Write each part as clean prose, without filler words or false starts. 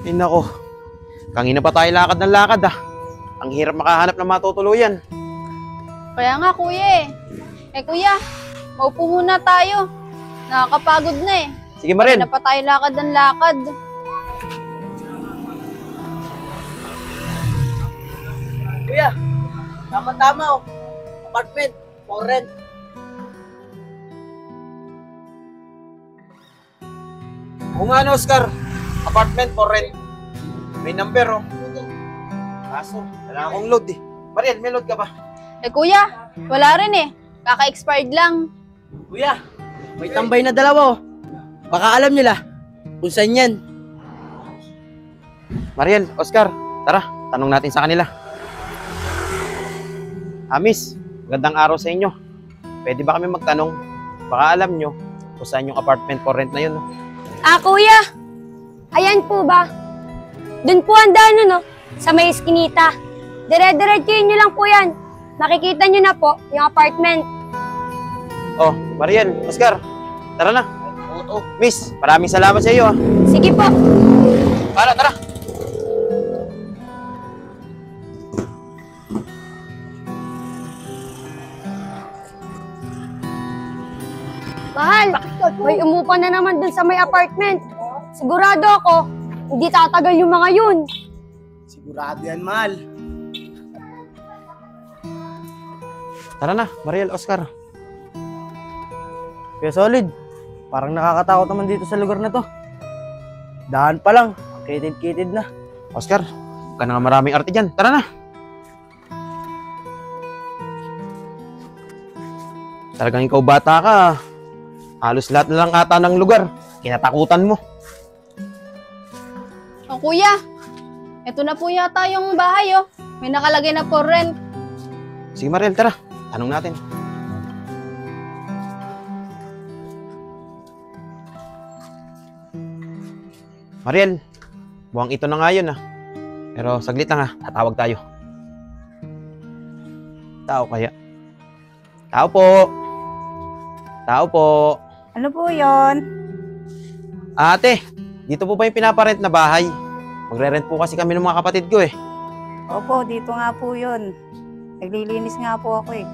Ay nako, kanina pa tayo lakad ng lakad ah. Ang hirap makahanap ng matutuluyan. Kaya nga kuya eh. Eh kuya, maupo muna tayo. Nakakapagod na eh. Sige Mariel. Kanina pa tayo lakad ng lakad. Kuya, tama-tama oh. Apartment, for rent. Oo nga no, Oscar. Apartment for rent. May number oh. Kaso, wala akong load eh. Mariel, may load ka ba? Eh kuya, wala rin eh. Kaka-expired lang. Kuya, may tambay na dalawa oh. Baka alam nila kung saan yan. Mariel, Oscar, tara, tanong natin sa kanila. Miss, magandang araw sa inyo. Pwede ba kami magtanong? Baka alam nyo kung saan yung apartment for rent na yun. No? Kuya, ayan po ba? Doon po ang daan, no? Sa may eskinita. Dire-diretsuhin nyo lang po yan. Makikita nyo na po yung apartment. Oh, Mariel, Oscar, tara na. Oo. Miss, maraming salamat sa iyo. Sige po. Tara. Mahal, may umupa na naman dun sa may apartment. Sigurado ako, hindi tatagal yung mga yun. Sigurado yan, mahal. Tara na, Mariel, Oscar. Kuya Solid, parang nakakatakot naman dito sa lugar na to. Daan pa lang, kitid-kitid na. Oscar, huwag ka na nga maraming arte dyan. Tara na. Talagang ikaw bata ka. Halos lahat na lang ata ng lugar. Kinatakutan mo. Oh kuya, eto na po yata yung bahay oh. May nakalagay na for rent. Sige Mariel, tara. Tanong natin. Mariel, buwang ito na nga yun ah. Pero saglit lang ah, tatawag tayo. Tao kaya? Tao po. Tao po. Ano po yon? Ate, dito po ba yung pinaparent na bahay? Magre-rent po kasi kami ng mga kapatid ko eh. Opo, dito nga po yon. Naglilinis nga po ako eh.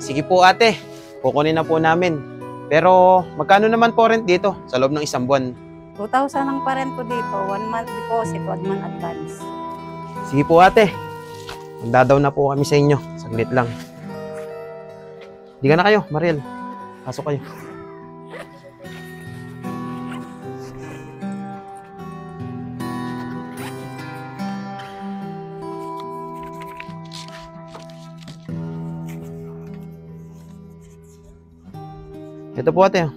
Sige po ate, kukunin na po namin. Pero magkano naman po rent dito sa loob ng isang buwan? 2,000 ang parent ko dito. 1 month deposit, 1 month advance. Sige po ate, magdadaw na po kami sa inyo. Saglit lang. Di ka na kayo, Mariel. Pasok kayo. Ito po ate.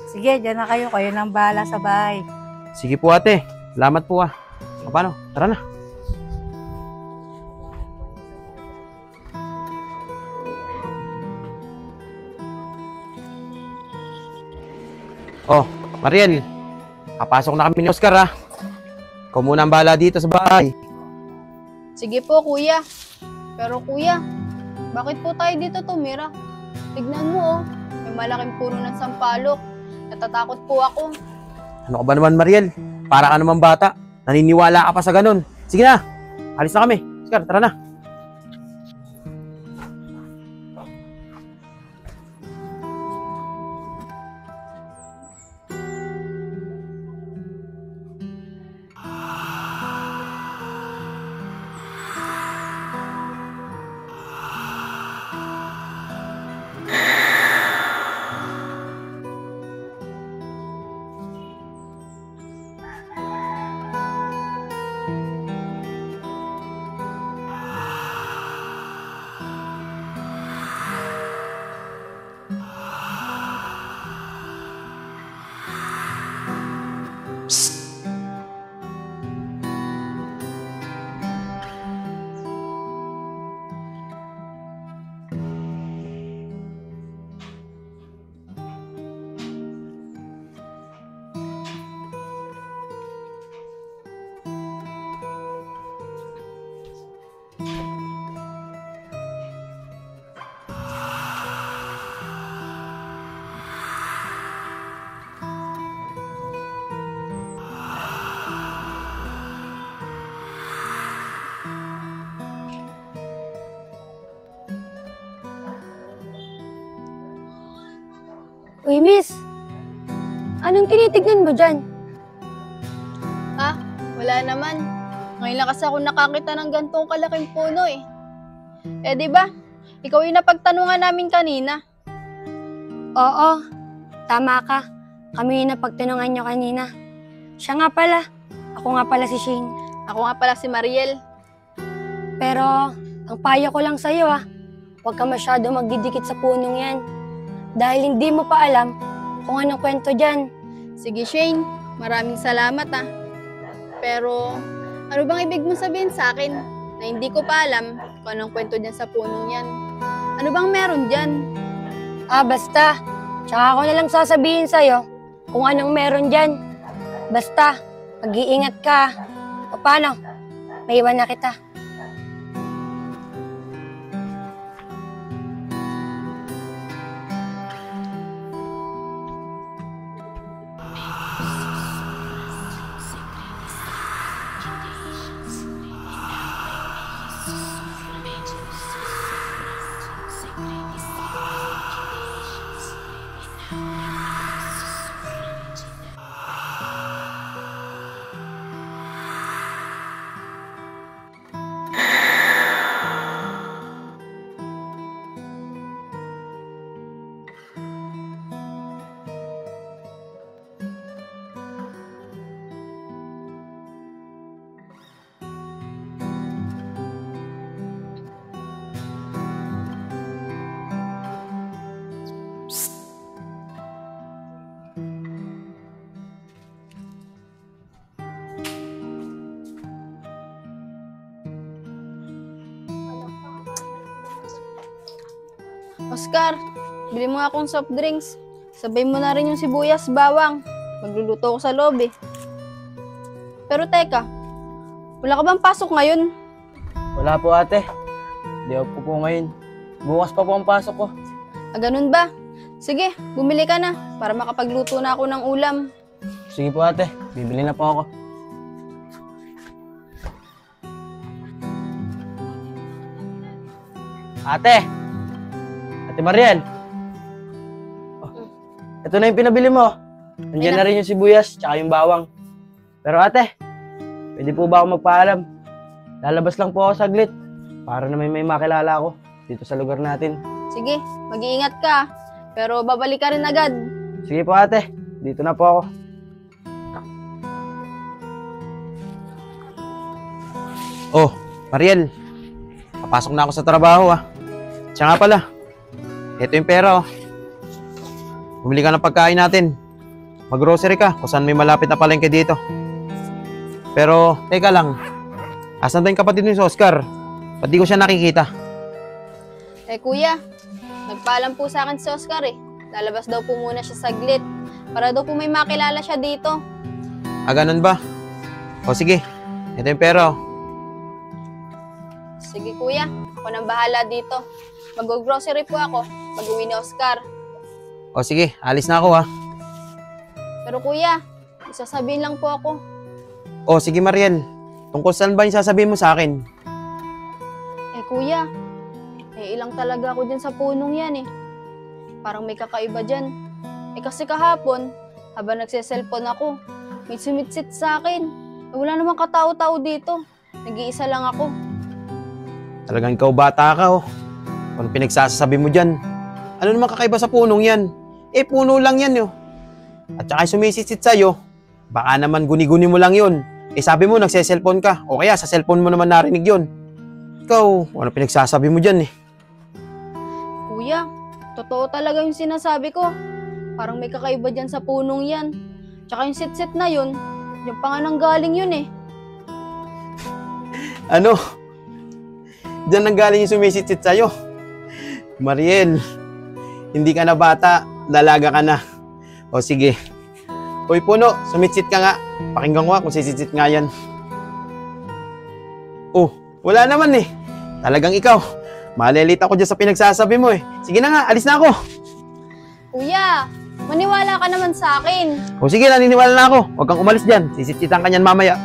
Sige, dyan na kayo. Kayo nang bahala sa bahay. Sige po ate. Salamat po ah. Paano? Tara na. Oh, Mariel. Papasok na kami ni Oscar ah. Ikaw muna ang bahala dito sa bahay. Sige po kuya. Pero kuya, bakit po tayo dito tumira? Tignan mo oh, may malaking puno ng sampalok. Natatakot po ako. Ano ka ba naman, Mariel? Para ka naman bata. Naniniwala ka pa sa ganun. Sige na. Alis na kami. Oscar, tara na. Uy, miss. Anong tinitignan mo dyan? Ah, wala naman. Ngayon lang kasi ako nakakita ng gantong kalaking puno eh. Eh di ba? Ikaw yung napagtanungan namin kanina. Oo, tama ka. Kami yung napagtanungan nyo kanina. Siya nga pala. Ako nga pala si Shane. Ako nga pala si Mariel. Pero, ang payo ko lang sa'yo huwag ka masyado magdidikit sa punong yan. Dahil hindi mo pa alam kung anong kwento dyan. Sige Shane, maraming salamat Pero, ano bang ibig mong sabihin sa akin na hindi ko pa alam kung anong kwento dyan sa punong yan? Ano bang meron dyan? Basta. Tsaka ako na lang sasabihin sa'yo kung anong meron dyan. Basta, mag-iingat ka. O paano? Maiwan na kita. Oscar, bili mo nga akong soft drinks. Sabay mo na rin yung sibuyas, bawang. Magluluto ako sa loob eh. Pero teka, wala ka bang pasok ngayon? Wala po ate. Day off ko po ngayon. Bukas pa po ang pasok ko. Ganun ba? Sige, bumili ka na para makapagluto na ako ng ulam. Sige po ate, bibili na po ako. Ate! Ate Mariel! Ito na yung pinabili mo. Nandiyan na rin yung sibuyas, tsaka yung bawang. Pero ate, pwede po ba ako magpaalam? Lalabas lang po ako saglit para na may makilala ako dito sa lugar natin. Sige, mag-iingat ka. Pero babalik ka rin agad. Sige po ate, dito na po ako. Oh, Mariel. Papasok na ako sa trabaho Siya nga pala. Ito yung pera Bumili ka ng pagkain natin. Mag-grocery ka kung saan may malapit na palengke dito. Pero, teka lang. Asan ba yung kapatid ni Oscar? Ba't di ko siya nakikita? Kuya, nagpaalam po sa akin si Oscar Lalabas daw po muna siya saglit. Para daw po may makilala siya dito. Ganun ba? O sige, ito yung pera Sige kuya, ako nang bahala dito. Mag-grocery po ako pag-uwi ni Oscar. O sige, alis na ako Pero kuya, isasabihin lang po ako. O sige Mariel, tungkol saan ba yung sasabihin mo sa akin? Kuya, ilang talaga ako dyan sa punong yan Parang may kakaiba dyan. Kasi kahapon, habang nagse-cellphone ako, may sumitsit sa akin. Wala namang katao-tao dito. Nag-iisa lang ako. Talagang ikaw bata ka Ano pinagsasabi mo dyan? Ano naman kakaiba sa punong yan? Puno lang yan At saka sumisitsit sa'yo, baka naman guni-guni mo lang yun. Sabi mo nagse-cellphone ka, o kaya sa cellphone mo naman narinig yun. Ikaw, ano pinagsasabi mo dyan Kuya, totoo talaga yung sinasabi ko. Parang may kakaiba dyan sa punong yan. Tsaka yung sit-sit na yun, yung pa nga nanggaling yun Ano? Diyan nanggaling yung sumisitsit sa'yo. Mariel, hindi ka na bata, dalaga ka na. O sige. Hoy puno, sumitsit ka nga. Pakinggan ko kung sisitsit nga yan. Oh, wala naman Talagang ikaw. Malilita ko dyan sa pinagsasabi mo Sige na nga, alis na ako. Kuya, maniwala ka naman sa akin. O sige, naniniwala na ako. Huwag kang umalis dyan. Sisitsitan ka niyan mamaya.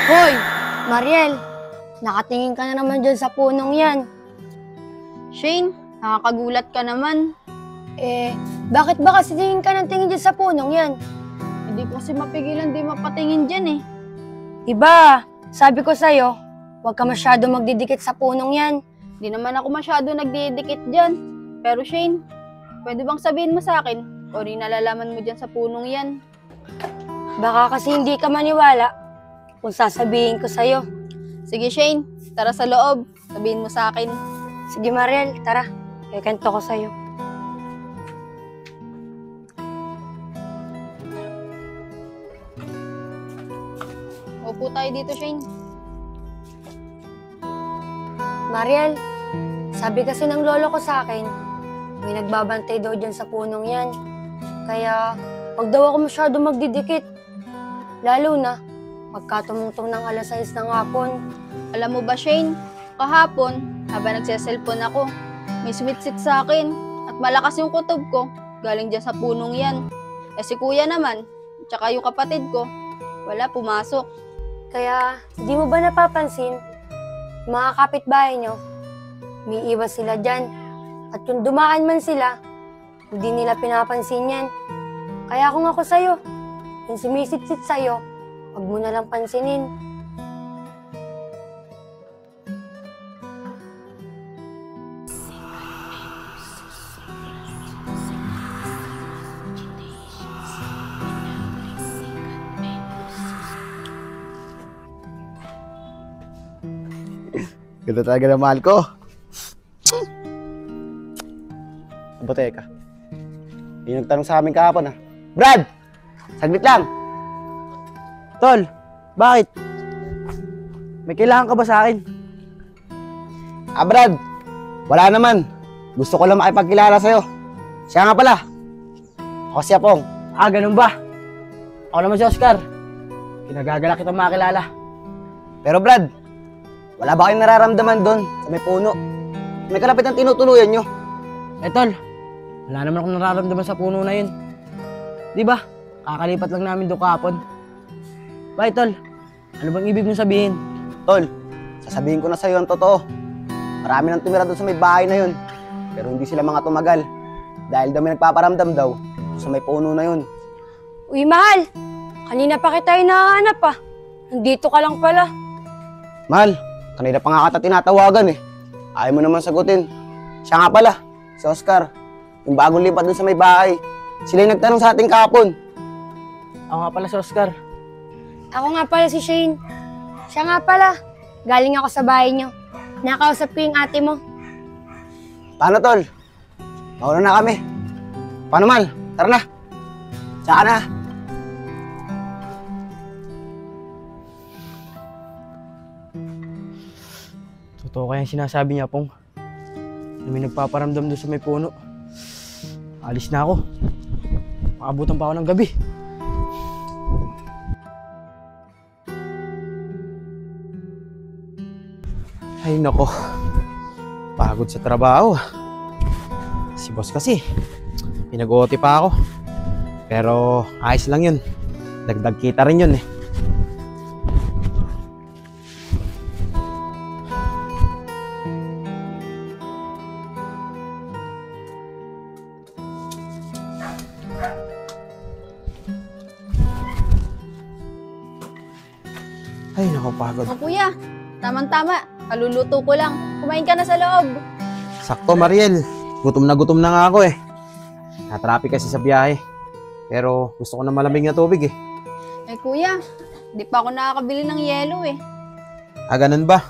Hoy, Mariel, nakatingin ka na naman dyan sa punong yan. Shane, nakakagulat ka naman. Bakit ba kasi tingin ka ng tingin dyan sa punong yan? Hindi ko kasi mapigilan di mapatingin dyan eh. Diba, sabi ko sa'yo, huwag ka masyado magdidikit sa punong yan. Di naman ako masyado nagdidikit dyan. Pero Shane, pwede bang sabihin mo sa akin o rin nalalaman mo dyan sa punong yan? Baka kasi hindi ka maniwala kung sasabihin ko sa'yo. Sige Shane, tara sa loob. Sabihin mo sa akin. Sige Mariel, tara. Kikento ko sa'yo. Upo tayo dito Shane. Mariel, sabi kasi ng lolo ko sa akin, may nagbabantay daw dyan sa punong yan. Kaya, wag daw ako masyado magdidikit. Lalo na, pagkatumungtong ng alas 6 ng hapon. Alam mo ba Shane, kahapon, habang nagse-cellphone ako, may sumitsit sa akin at malakas yung kutob ko. Galing dyan sa punong yan. Eh si kuya naman, tsaka yung kapatid ko, wala pumasok. Kaya, di mo ba napapansin, mga kapitbahay nyo, may iwas sila dyan. At kung dumaan man sila, hindi nila pinapansin yan. Kaya kung ako sa'yo, yung sumisitsit sa'yo, wag mo na lang pansinin. Ganda talaga ng mahal ko. Aba, teka. Yung nagtanong sa amin kahapon, Brad! Saglit lang! Tol, bakit? May kailangan ka ba sa akin? Brad! Wala naman. Gusto ko lang makipagkilala sa'yo. Siya nga pala. Ako si Apong. Ganun ba? Ako naman si Oscar. Kinagagala kita makilala. Pero Brad, wala ba kayong nararamdaman doon sa may puno? May kalapit ang tinutuluyan nyo. Tol, wala naman akong nararamdaman sa puno na yun. Di ba? Kakalipat lang namin doon kahapon. Bye, Tol. Ano bang ibig mong sabihin? Tol, sasabihin ko na sa'yo ang totoo. Marami nang tumira doon sa may bahay na yun. Pero hindi sila mga tumagal. Dahil daw may nagpaparamdam daw sa may puno na yun. Uy, mahal! Kanina pa kita hinahanap ah. Nandito ka lang pala. Mahal, kanina pa nga kita tinatawagan eh. Ayaw mo naman sagutin. Siya nga pala, si Oscar. Yung bagong lipat doon sa may bahay. Sila yung nagtanong sa ating kahapon. Ako nga pala si Oscar. Ako nga pala si Shane. Siya nga pala. Galing ako sa bahay niyo. Nakausap ko yung ate mo. Paano, Tol? Mauna na kami. Paano, Mal? Tara na. Tsaka na. Totoo kaya yung sinasabi niya, Pong. Na may nagpaparamdam doon sa may puno. Alis na ako. Makabutan pa ako ng gabi. Ay nako, pagod sa trabaho. Si boss kasi, pinag-OT pa ako. Pero ayos lang yun. Dagdag kita rin yun eh. Ay nako, pagod. O kuya, tamang-tama. Kaluluto ko lang. Kumain ka na sa loob. Sakto, Mariel. Gutom na nga ako eh. Na-traffic kasi sa biyahe. Pero gusto ko na malamig na tubig eh. Eh kuya, di pa ako nakakabili ng yelo eh. Ganun ba?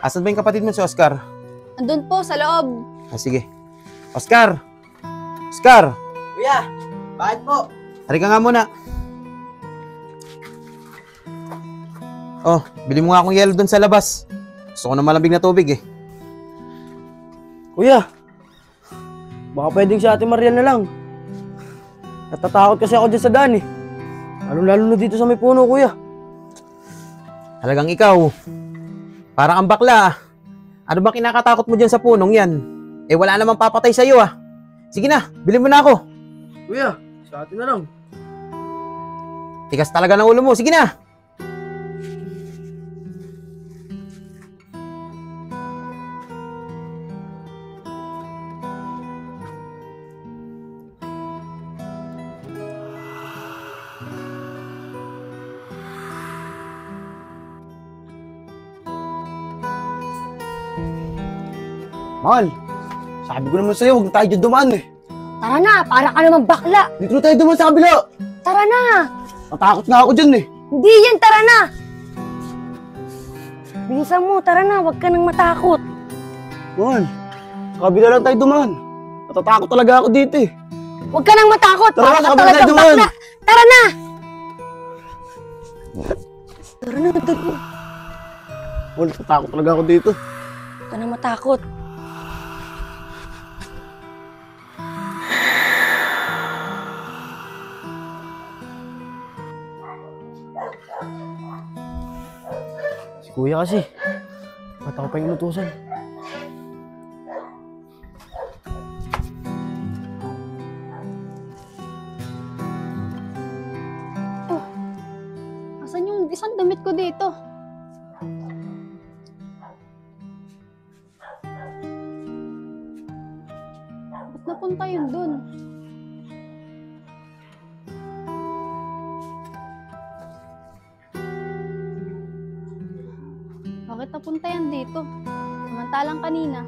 Asan ba yung kapatid mo si Oscar? Andun po sa loob. Sige. Oscar! Oscar! Kuya, bakit po? Halika nga muna. Oh, bili mo nga akong yelo doon sa labas. Gusto ko na malamig na tubig eh. Kuya, baka pwedeng si Ate Mariel na lang. Natatakot kasi ako dyan sa daan eh. Lalo-lalo na dito sa may puno, kuya. Talagang ikaw, parang ang bakla ah. Ano ba kinakatakot mo dyan sa punong yan? Eh wala namang papatay sa'yo ah. Sige na, bili mo na ako. Kuya, sa atin na lang. Tigas talaga ng ulo mo, sige na. Mahal, sabi ko naman sa'yo, huwag na tayo dyan dumaan eh. Tara na, para ka naman bakla. Dito na tayo dumaan sa kabila. Tara na. Natakot na ako dyan eh. Hindi yan, tara na. Bilisan mo, tara na, huwag ka nang matakot. Mahal, sa kabila lang tayo dumaan. Natatakot talaga ako dito eh. Huwag ka nang matakot. Tara, Para ka sabi talagang tayo dumaan. bakla. Tara na. Tara na, tara na. Mahal, natatakot talaga ako dito. Huwag ka nang matakot. Si kuya kasi, ba't ako pa yung inutusan? Asan yung isang damit ko dito? Ba't napunta yun dun? Bakit napunta yan dito? Samantalang kanina,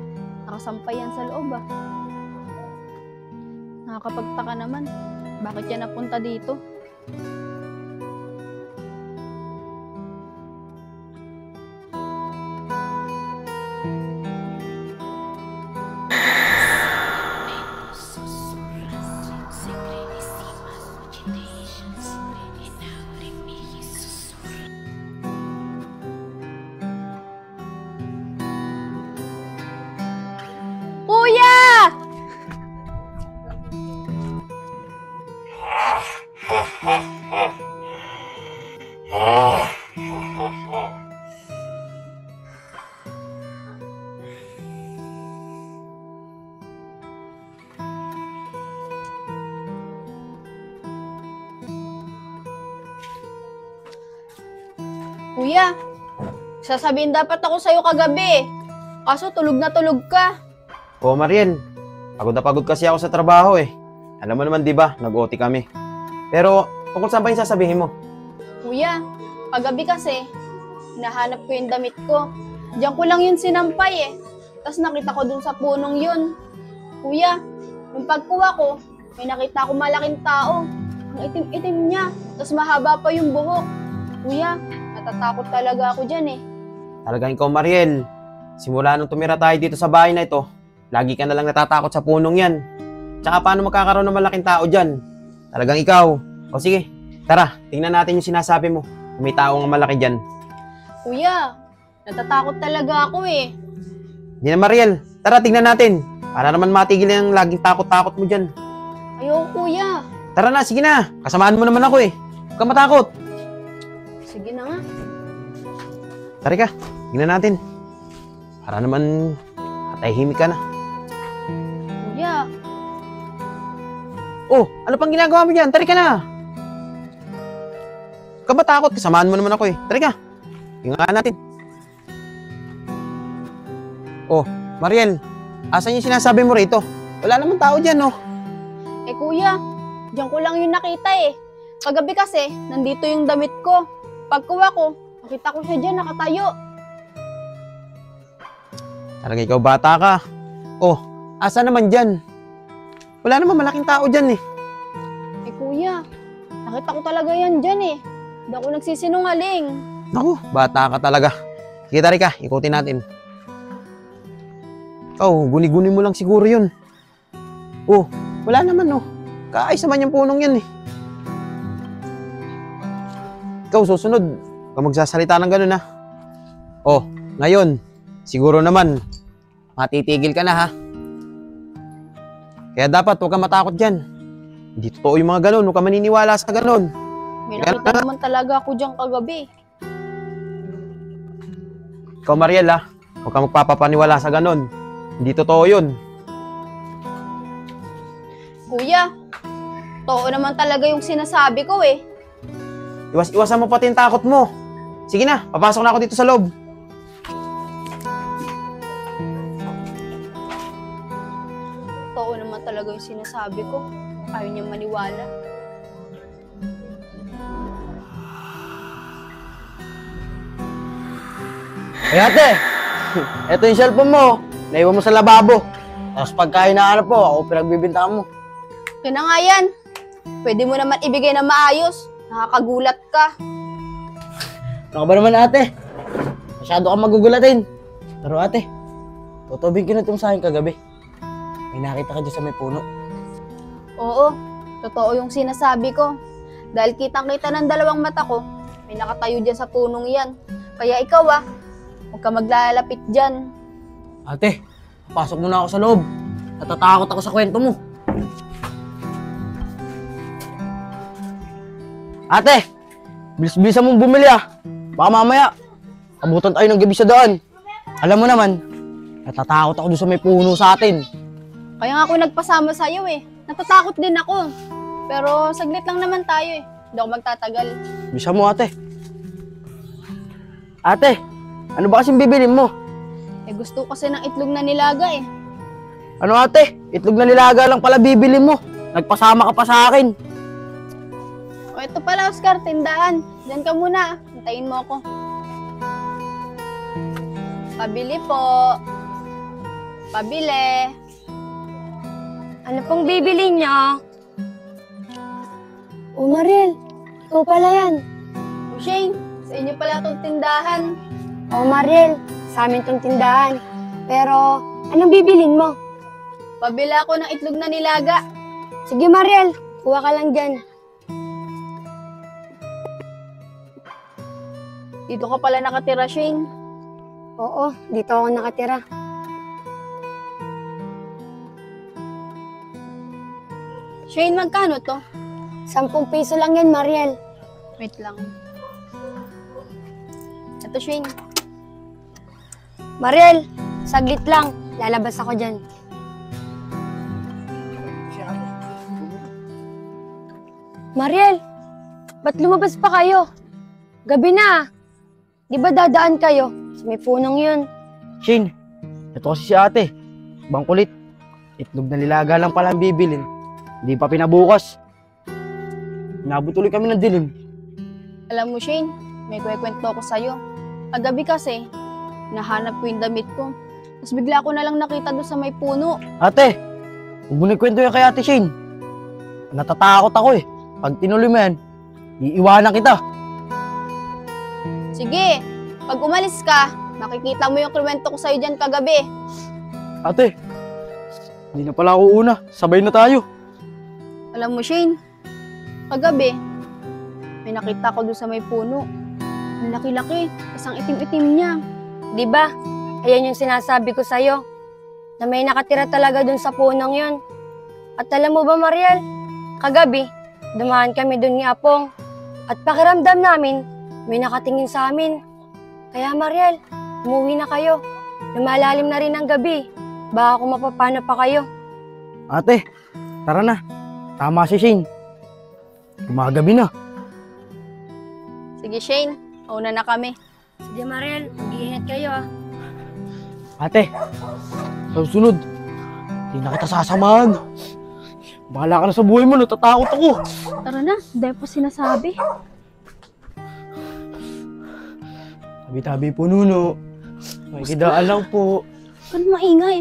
nakasampay yan sa loob ah. Nakakapagtaka naman, bakit yan napunta dito? Kuya! Kuya, sasabihin dapat ako sa'yo kagabi. Kaso tulog na tulog ka. Oo, Mariel. Pagod na pagod kasi ako sa trabaho eh. Alam mo naman, di ba? Nag-OT kami. Pero, tungkol saan ba yung sasabihin mo? Kuya, kagabi kasi, hinahanap ko yung damit ko. Diyan ko lang yun sinampay eh. Tapos nakita ko dun sa punong yun. Kuya, nung pagkuha ko, may nakita ko malaking tao. Ang itim-itim niya. Tapos mahaba pa yung buhok. Kuya, natatakot talaga ako dyan eh. Talagang ikaw, Mariel. Simula nung tumira tayo dito sa bahay na ito, lagi ka na lang natatakot sa punong yan. Tsaka paano magkakaroon ng malaking tao dyan? Talagang ikaw. O sige, tara, tingnan natin yung sinasabi mo. Kung may tao nga malaki dyan. Kuya, natatakot talaga ako eh. Hindi na, Mariel. Tara, tingnan natin. Para naman matigil yung laging takot-takot mo dyan. Ayoko, kuya. Tara na, sige na. Kasamaan mo naman ako eh. Huwag kang matakot. Sige na nga. Tara ka, tingnan natin. Para naman katahimik ka na. Kuya, Oh, ano pang ginagawa mo dyan? Tara ka na. Huwag ka ba takot? Kasamaan mo naman ako eh. Tara ka. Tingnan natin. Oh, Mariel, asan yung sinasabi mo rito? Wala naman tao dyan, oh. eh kuya, diyan ko lang yung nakita eh. Kagabi kasi, nandito yung damit ko. Pagkuha ko, nakita ko siya dyan nakatayo. Talaga ikaw bata ka. Oh, asa naman dyan? Wala naman malaking tao dyan eh. Eh kuya, nakita ko talaga yan dyan eh. Hindi ako nagsisinungaling. Naku, bata ka talaga. Sige, tari ka, ikutin natin. Oh, guni-guni mo lang siguro yun. Oh, wala naman oh. Kaayos naman yung punong yan eh. Ikaw, susunod. Huwag magsasalita ng ganun ha. Oh, ngayon, siguro naman, matitigil ka na ha. Kaya dapat huwag kang matakot dyan. Hindi totoo yung mga ganun. Huwag kang maniniwala sa ganun. May nakita naman talaga ako dyan kagabi. Ikaw, Mariel ha. Huwag kang magpapapaniwala sa ganun. Hindi totoo yun. Kuya, totoo naman talaga yung sinasabi ko eh. Iwasan mo pati yung takot mo. Sige na, papasok na ako dito sa loob. Totoo naman talaga yung sinasabi ko. Ayaw niyang maniwala. Eh ate, eto yung cellphone mo. Naiwan mo sa lababo. Tapos pagka hinahanap po, ako pinagbibintangan mo. Kaya na nga yan. Pwede mo naman ibigay na maayos. Nakakagulat ka. Ano ka ba naman ate? Masyado kang magugulatin. Pero ate, tutubing kinutom sa akin kagabi. May nakita ka dyan sa may puno. Oo, totoo yung sinasabi ko. Dahil kitang-kita ng dalawang mata ko, may nakatayo dyan sa punong yan. Kaya ikaw huwag ka maglalapit dyan. Ate, pasok muna ako sa loob. Natatakot ako sa kwento mo. Ate, bilis-bilisan mong bumili ah. Baka mamaya, abutan tayo ng gabi sa daan. Alam mo naman, natatakot ako doon sa may puno sa atin. Kaya nga ako nagpasama sa'yo Natatakot din ako. Pero saglit lang naman tayo Hindi ako magtatagal. Bisa mo ate. Ate, ano ba kasing bibilin mo? Gusto ko kasi ng itlog na nilaga Ano ate? Itlog na nilaga lang pala bibilin mo. Nagpasama ka pa sa akin. O ito pala Oscar, tindahan. Diyan ka muna. Hintayin mo ako. Pabili po. Pabili. Ano pong bibili niya? Oh, Mariel, ikaw pala yan. O Shane, sa inyo pala itong tindahan. Oh, Mariel, sa amin tong tindahan. Pero, anong bibilin mo? Pabili ako ng itlog na nilaga. Sige, Mariel, kuha ka lang dyan. Dito ka pala nakatira, Shane. Oo, dito ako nakatira. Shane, magkano to? 10 piso lang yan, Mariel. Wait lang. Ito, Shane. Mariel, saglit lang. Lalabas ako dyan. Mariel, ba't lumabas pa kayo? Gabi na. Di ba dadaan kayo sa may punong yun? Shane, ito kasi si ate. Bang kulit. Itlog na nilaga lang pala ang bibilin. Hindi pa pinabukas. Inabot ulit kami ng dilim. Alam mo, Shane, may kwento ako sa'yo. Kagabi kasi, nahanap ko yung damit ko. Tapos bigla ko na lang nakita doon sa may puno. Ate, huwag mo na kwento yan kay ate Shane. Natatakot ako eh. Pag tinuloy mo yan, iiwanan kita. Sige, pag umalis ka, makikita mo yung kwento ko sa'yo dyan kagabi. Ate, hindi na pala ako una. Sabay na tayo. Alam mo, Shane, kagabi, may nakita ko doon sa may puno. Ang laki-laki, isang itim-itim niya. Di ba? Ayan yung sinasabi ko sa'yo. Na may nakatira talaga dun sa punong yun. At alam mo ba, Mariel? Kagabi, dumaan kami dun ni Apong. At pakiramdam namin, may nakatingin sa amin. Kaya Mariel, umuwi na kayo. Lumalalim na rin ang gabi. Baka kung mapapano pa kayo. Ate, tara na. Tama si Shane. Gumagabi na. Sige, Shane, mauna na kami. Sige Mariel, mag-iingat kayo ah. Ate, sa susunod, hindi na kita sasamahan. Bahala ka na sa buhay mo, natatakot ako. Tara na, dahil po sinasabi. Tabi-tabi po, Nuno. May kidaan lang po. Huwag ka maingay.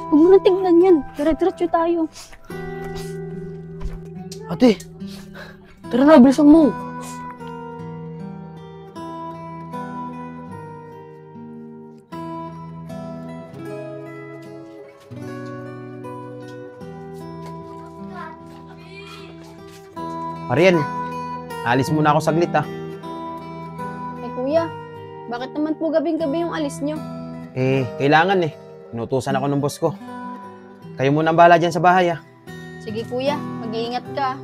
Huwag mo na tingnan yan. Dire-diretso tayo. Ate, tara na, bilisan mo. Mariel, alis muna ako saglit Kuya, bakit naman po gabing-gabi yung alis nyo? Kailangan Inutusan ako ng boss ko. Kayo muna ang bahala dyan sa bahay Sige kuya, mag-iingat ka.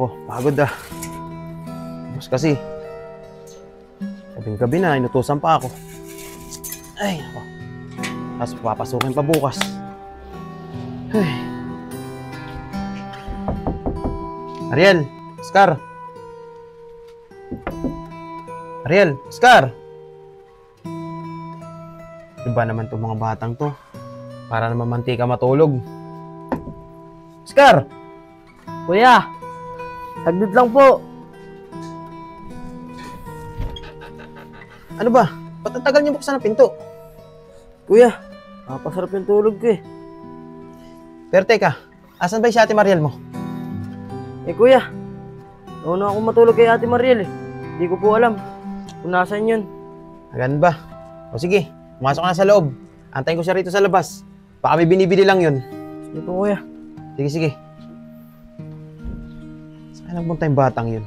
Nako, pagod ah. Tapos kasi, gabi na, inutusan pa ako. Ay, nako. Tapos papasukin pa bukas. Ay. Ariel, Oscar. Ariel, Oscar. Ano ba naman itong mga batang to? Para naman mantika matulog. Oscar! Kuya, saglit lang po. Ano ba? Ba't ang tagal niyo buksan ang pinto? Kuya, napasarap yung tulog ko eh. Pero teka, asan ba yung si Ate Mariel mo? Eh kuya, nauna ako matulog kay Ate Mariel eh. Hindi ko po alam kung nasan yun. Ganun ba? O sige, pumasok ka na sa loob. Antayin ko siya rito sa labas. Baka may binibili lang yun. Sige po kuya. Sige, sige. Saan nagpunta yung batang yun?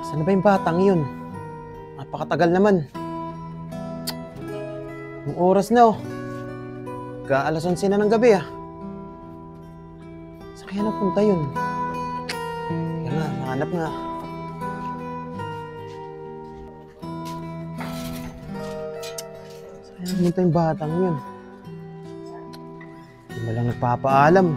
Saan na ba yung batang yun? Napakatagal naman. Yung oras na oh. Alas 11 na ng gabi ah. Saan kaya nagpunta yun? Kaya nga, mahanap nga. Saan kaya nagpunta yung batang yun? Hindi mo lang nagpapaalam.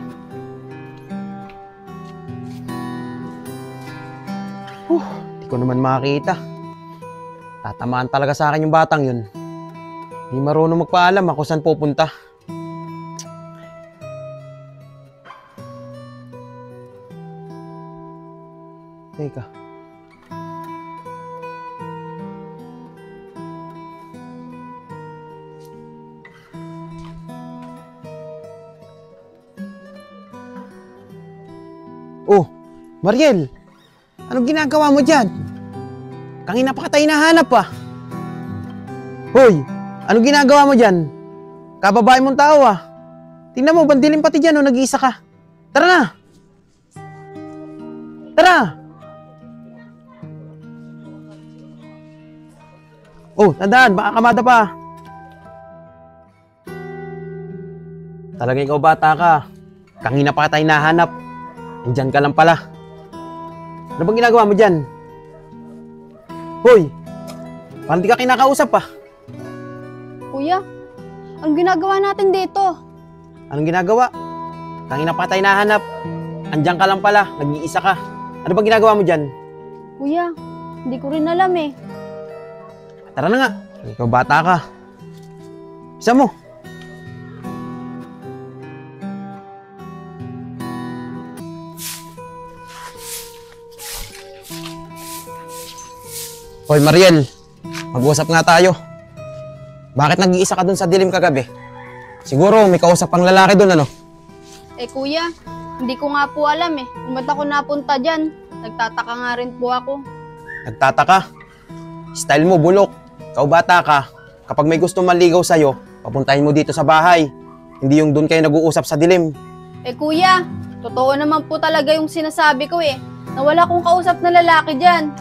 Di ko naman makita. Tatamaan talaga sa akin yung batang yun. Hindi marunong magpaalam ako saan pupunta. Teka. Oh, Mariel! Anong ginagawa mo dyan? Kanina pa kita hinahanap ah. Hoy! Anong ginagawa mo dyan? Kababae mong tao ah. Tingnan mo, bandilim pati dyan oh, nag-iisa ka. Tara na! Tara! Oh, tandaan, baka kamada pa. Talagang ikaw bata ka. Kanina pa kita hinahanap. Nandyan ka lang pala. Ano bang ginagawa mo dyan? Hoy! Parang di ka kinakausap pa. Kuya, ang ginagawa natin dito? Anong ginagawa? Kanina pa tayo nahanap. Andiyan ka lang pala, nag-iisa ka. Ano bang ginagawa mo dyan? Kuya, hindi ko rin alam eh. Tara na nga. Ikaw bata ka. Bisa mo. Hoy Mariel, mag-usap nga tayo. Bakit nag-iisa ka dun sa dilim kagabi? Siguro may kausap pang lalaki dun ano? Eh kuya, hindi ko nga po alam eh. Kung ba't ako napunta dyan, nagtataka nga rin po ako. Nagtataka? Style mo bulok. Ikaw bata ka, kapag may gusto maligaw sa'yo, papuntahin mo dito sa bahay. Hindi yung dun kayo nag-uusap sa dilim. Eh kuya, totoo naman po talaga yung sinasabi ko eh. Na wala kong kausap na lalaki dyan.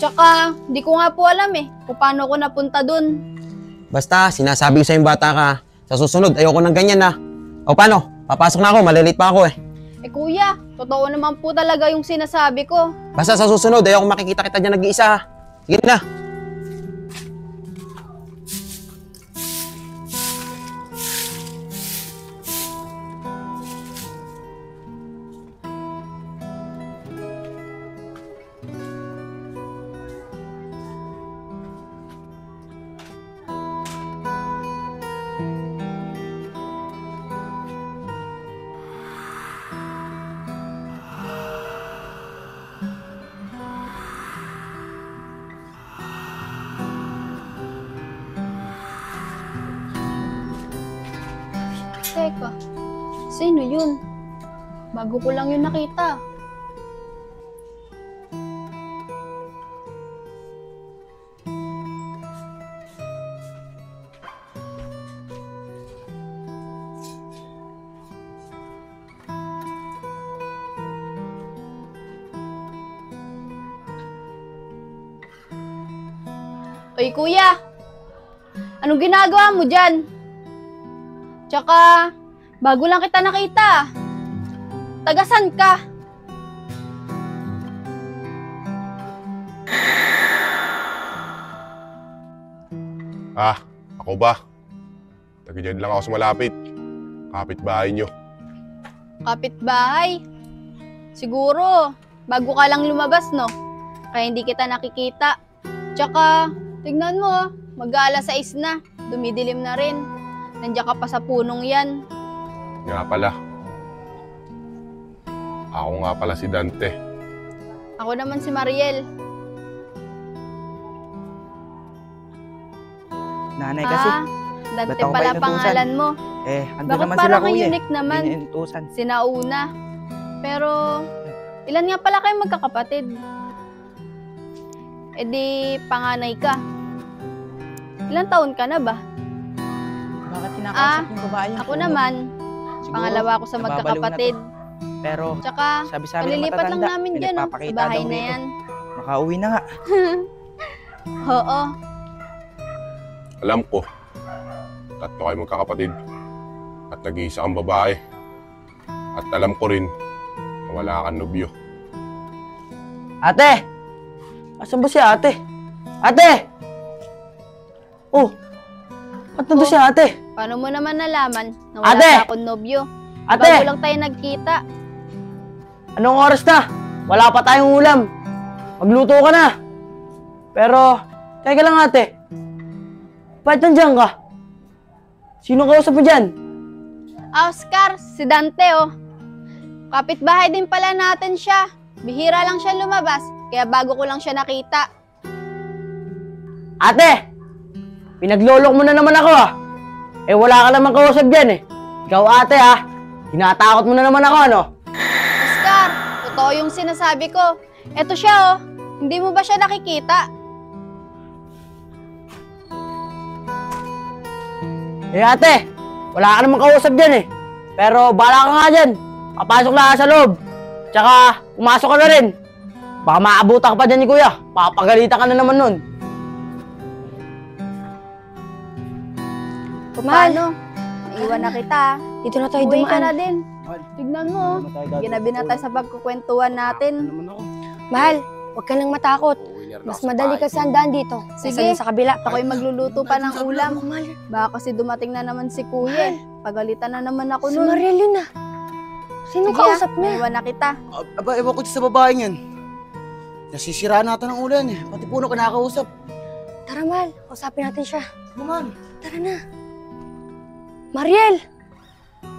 Tsaka, hindi ko nga po alam eh kung paano ako napunta dun. Basta, sinasabi ko sa'yo bata ka, sa susunod, ayoko ng ganyan na. O paano? Papasok na ako, malilate pa ako eh. Eh kuya, totoo naman po talaga yung sinasabi ko. Basta sa susunod, ayoko makikita kita dyan nag-iisa ha. Sige na. Teka, sino yun? Bago ko lang yun nakita. Oy kuya, Anong ginagawa mo dyan? Tsaka, bago lang kita nakita. Tagasan ka? Ako ba? Taga-dyan lang ako sa malapit. Kapitbahay nyo. Kapitbahay? Siguro, bago ka lang lumabas, no? Kaya hindi kita nakikita. Tsaka, tignan mo, mag-aalas 6 na. Dumidilim na rin. Nandiyan ka pa sa punong yan. Nga pala. Ako nga pala si Dante. Ako naman si Mariel. Nanay kasi, Dante ba't ako ba pala inutusan? pangalan mo. ando Bakit naman sila parang kuya. unique naman? Inutusan. Sinauna. Pero, ilan nga pala kayong magkakapatid? E di, panganay ka. Ilan taon ka na ba? Bakit kinakausap yung babae yung Ako puno? naman, Siguro, pangalawa ako sa nababaliw na magkakapatid. to. Pero, Tsaka, sabi-sabi ng palilipat lang matatanda, namin dyan, no? Sa pinagpapakita bahay daw na rito. yan. Makauwi na nga. Oo. Alam ko, tatlo kayo magkakapatid. At nag-iisa kang babae. At alam ko rin na wala kang nobyo. Ate! Asan ba si ate? Ate! Oh! Ba't nandun si ate? Paano mo naman nalaman na wala Ate! pa akong nobyo? Ate! Bago lang tayo nagkita. Anong oras na? Wala pa tayong ulam. Magluto ka na. Pero, teka lang ate. Ba't nandiyan ka? Sino kausap mo dyan? Oscar, si Dante, oh. Kapitbahay din pala natin siya. Bihira lang siya lumabas, kaya bago ko lang siya nakita. Ate! Pinaglolok mo na naman ako ah. Eh wala ka naman kausap dyan eh. Ikaw ate ah. Tinatakot mo na naman ako ano? Oscar, totoo yung sinasabi ko. Eto siya, oh. Hindi mo ba siya nakikita? Eh ate, wala ka naman kausap dyan eh. Pero bala ka nga dyan. Papasok na ka sa loob. Tsaka, pumasok ka na rin. Baka maabutan ka pa dyan ni kuya. Papagalitan ka na naman nun. Paano? Naiwan na kita. Dito na tayo Uwi ka na dumaan. din. Tignan mo, oh. Ginabi na tayo sa pagkukwentuhan natin. Mahal, huwag ka nang matakot. Mas madali ka sandaan dito. Sige. Sa kabila. Ako'y magluluto pa ng ulam. Baka kasi dumating na naman si kuya. Pagalitan na naman ako Si nun. Mariel yun ah. Sino Sige, kausap niya? naiwan na kita. Aba, ewan ko sa babaeng yan. Nasisiraan natin ang ulan eh. Pati puno kinakausap. Tara, Mahal. Kausapin natin siya. Naman. Tara na. Mariel!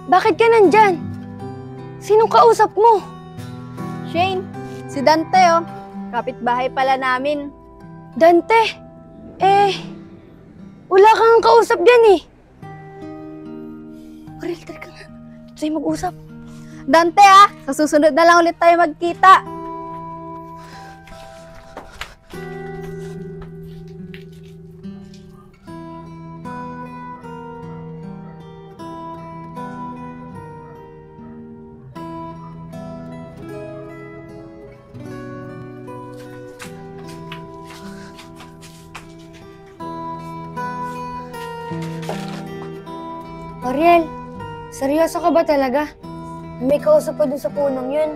Bakit ka nandyan? Sinong kausap mo? Shane, si Dante, oh. Kapitbahay pala namin. Dante! Wala kang kausap dyan eh. Mariel, tara ka nga. Dito tayo mag-usap. Dante, ah. Sa susunod na lang ulit tayo magkita. Mariel, seryoso ka ba talaga? May kausap ka dun sa punong yun.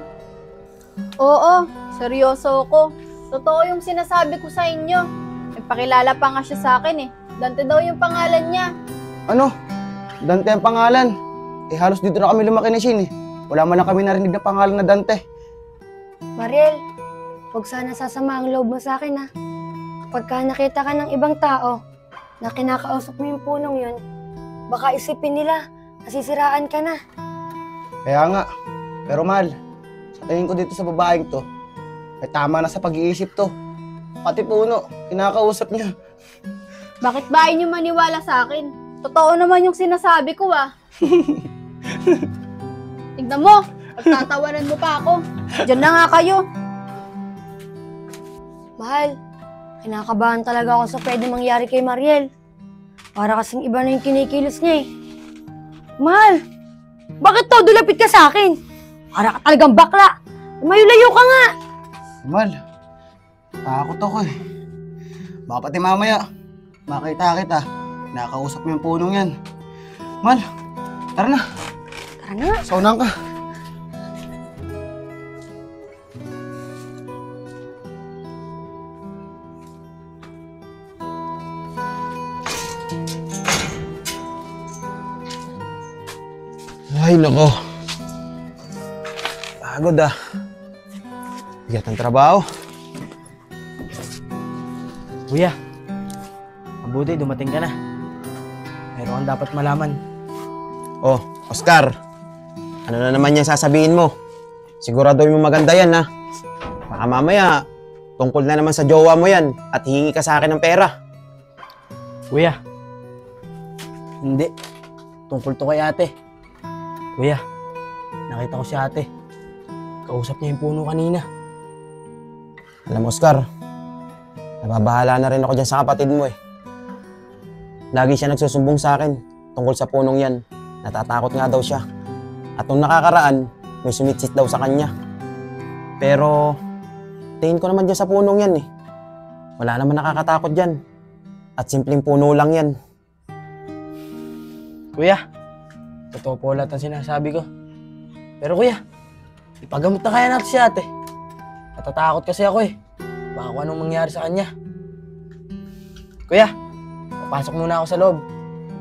Oo, seryoso ako. Totoo yung sinasabi ko sa inyo. Nagpakilala pa nga siya sa akin eh. Dante daw yung pangalan niya. Ano? Dante ang pangalan. Eh halos dito na kami lumaki ni Shin eh. Wala man lang kami narinig na pangalan na Dante. Mariel, huwag sana sasama ang loob mo sa akin ha. Kapag ka nakita ka ng ibang tao na kinakausap mo yung punong yun, baka isipin nila, nasisiraan ka na. Kaya nga. Pero mahal, sa tingin ko dito sa babaeng to, ay tama na sa pag-iisip to. Pati puno, kinakausap niya. Bakit ba niyo maniwala sa akin? Totoo naman yung sinasabi ko ah. Tignan mo, pagtatawanan mo pa ako. Diyan na nga kayo. Mahal, kinakabahan talaga ako sa pwede mangyari kay Mariel. Para kasing iba na yung kinikilos niya eh. Mahal, bakit todo lapit ka sa akin? Para ka talagang bakla. Lumayo-layo ka nga. Mahal, takot ako eh. Baka pati mamaya, makita kita. Nakakausap mo yung punong yan. Mal, tara na. Tara na nga. Saunahan ka. Ay, nako. Pagod ah. Bigat ang trabaho. Kuya, mabuti dumating ka na. Meron kang dapat malaman. Oh, Oscar. Ano na naman yung sasabihin mo? Siguraduhin mo maganda yan, ha? Baka mamaya, tungkol na naman sa jowa mo yan at hihingi ka sa akin ng pera. Kuya, hindi. Tungkol to kay ate. Kuya, nakita ko si ate. Kausap niya yung puno kanina. Alam mo, Oscar, nababahala na rin ako dyan sa kapatid mo eh. Lagi siya nagsusumbong sa akin tungkol sa punong yan. Natatakot nga daw siya. At nung nakakaraan, may sumitsit daw sa kanya. Pero, tingin ko naman dyan sa punong yan eh. Wala naman nakakatakot dyan. At simpleng puno lang yan. Kuya, totoo po lahat ang sinasabi ko. Pero kuya, ipagamot na kaya natin si ate. Natatakot kasi ako eh. Baka kung anong mangyari sa kanya. Kuya, papasok muna ako sa loob.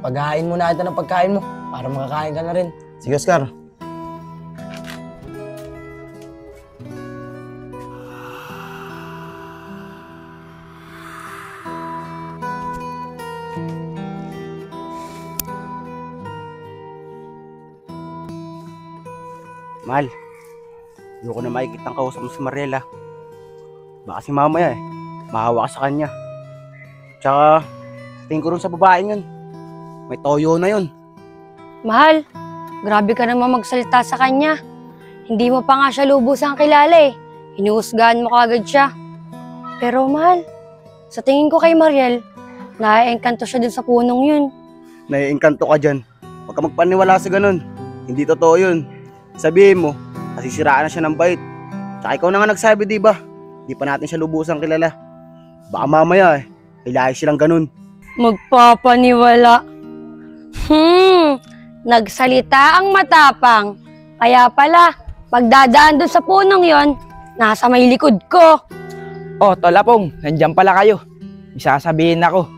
Paghahain muna kita ng pagkain mo para makakain ka na rin. Sige, Oscar. Mahal, ayoko na makikita ang kausap mo si Mariela. Baka si mamaya mahawa ka sa kanya. Tsaka, tingin ko rin sa babaeng yun. May toyo na yun. Mahal, grabe ka naman magsalita sa kanya. Hindi mo pa nga siya lubusang kilala eh. Hinuhusgahan mo kagad siya. Pero mahal, sa tingin ko kay Mariel, naiengkanto siya dun sa punong yun. Naiengkanto ka dyan. Huwag ka magpaniwala sa ganun. Hindi totoo yun. Sabihin mo, nasisiraan na siya ng bait. Tsaka ikaw na nga nagsabi, di ba? Di pa natin siya lubusang kilala. Baka mamaya ilahi silang ganun. Magpapaniwala. Nagsalita ang matapang. Kaya pala, pagdadaan dun sa punong yon, nasa may likod ko. Oh, Tolapong, nandiyan pala kayo. May sasabihin ako.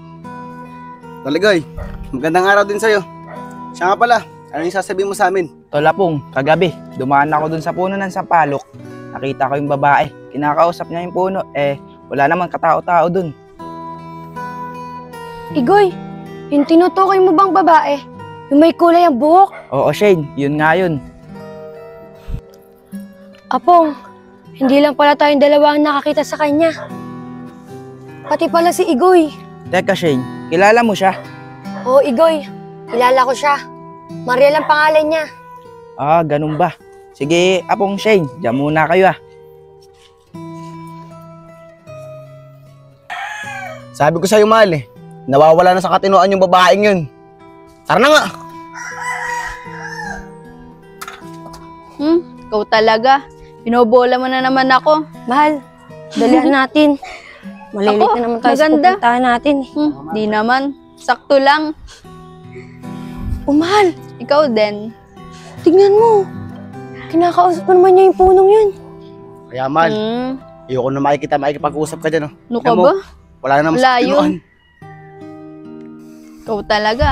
Taligay, magandang araw din sa'yo. Siya nga pala, ano yung sasabihin mo sa amin? Tolapong, kagabi, dumaan ako dun sa puno ng sampalok. Nakita ko yung babae. Kinakausap niya yung puno. Wala namang katao-tao dun. Igoy, yung tinutukoy mo bang babae? Yung may kulay ang buhok? Oo, Shane, yun nga yun. Apong, hindi lang pala tayong dalawa ang nakakita sa kanya. Pati pala si Igoy. Teka, Shane, kilala mo siya? Oo, Igoy. Kilala ko siya. Mariel ang pangalan niya. Ah, ganun ba? Sige, Apong Shane, diyan muna kayo ah. Sabi ko sa'yo, mahal nawawala na sa katinoan yung babaeng yun. Tara na nga! Ikaw talaga. Binobola mo na naman ako. Mahal, dalihan natin. Malilit Ako, na naman tayo sa maganda. pupuntahan natin. Di naman. Sakto lang. Mahal, Ikaw din. tignan mo. Kinakausap mo naman niya yung punong yun. Kaya, mahal, Hmm. ayoko na makikipag-usap ka dyan. Ano ka Tignan mo, ba? wala na naman Wala sa katinoan. Ikaw talaga.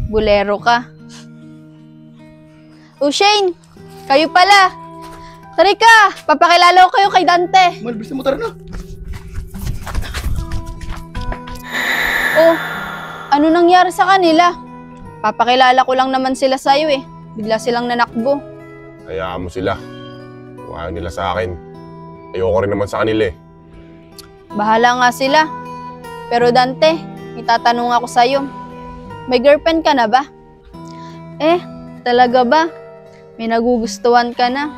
Bulero ka. Oh, Shane! Kayo pala! Tari ka! Papakilala ko kayo kay Dante. Mahal, bilis mo, tara na. Oh, ano nangyari sa kanila? Papakilala ko lang naman sila sa'yo eh. Bigla silang nanakbo. Hayaan mo sila. Kung ayaw nila sa akin. Ayoko rin naman sa kanila eh. Bahala nga sila. Pero Dante, may tatanong ako sa'yo. May girlfriend ka na ba? Talaga ba? May nagugustuhan ka na?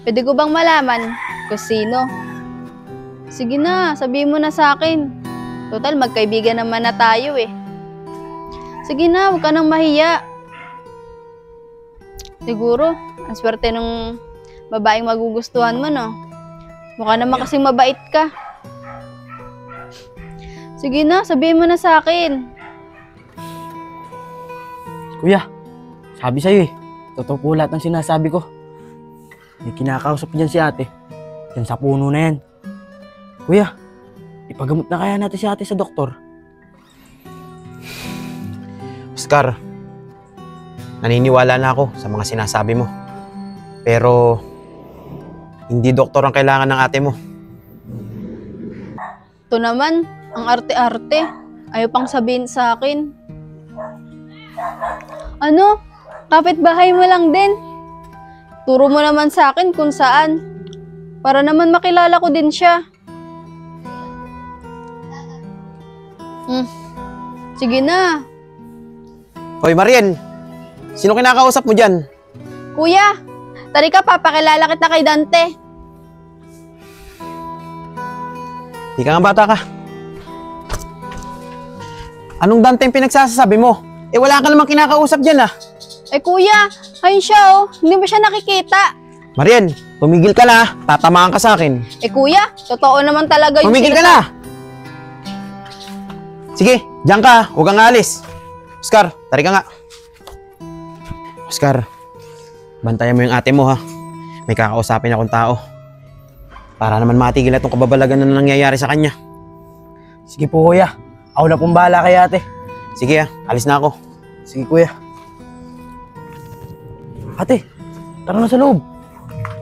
Pwede ko bang malaman kung sino? Sige na, sabihin mo na sa akin. Total, magkaibigan naman na tayo eh. Sige na, huwag ka nang mahiya. Siguro, ang swerte ng babaeng magugustuhan mo, no? Mukha naman kasing mabait ka. Sige na, sabihin mo na sa akin. Kuya, sabi sa'yo eh. Totoo po lahat ng sinasabi ko. May kinakausap dyan si ate. Dyan sa puno na yan. Kuya, ipagamot na kaya natin si ate sa doktor. Oscar, naniniwala na ako sa mga sinasabi mo. Pero, hindi doktor ang kailangan ng ate mo. Ito naman, ang arte-arte. Ayaw pang sabihin sa akin. Ano? Kapitbahay mo lang din. Turo mo naman sa akin kung saan. Para naman makilala ko din siya. Sige na. Hoy, Mariel! Sino kinakausap mo dyan? Kuya, tari ka, papakilala kita kay Dante. Di ka nga bata ka. Anong Dante yung pinagsasabi mo? Eh wala ka namang kinakausap dyan ah. Eh kuya, ayun siya oh. Hindi mo siya nakikita. Mariel, tumigil ka na. Tatamaan ka sa akin. Eh kuya, totoo naman talaga yung Tumigil ka na! Sige, diyan ka. Huwag kang alis. Oscar, tari ka nga. Oscar, bantayan mo yung ate mo ha. May kakausapin akong tao. Para naman matigil na itong kababalagan na nangyayari sa kanya. Sige po kuya, ako na pong bahala kay ate. Sige ha, alis na ako. Sige kuya. Ate, tara na sa loob.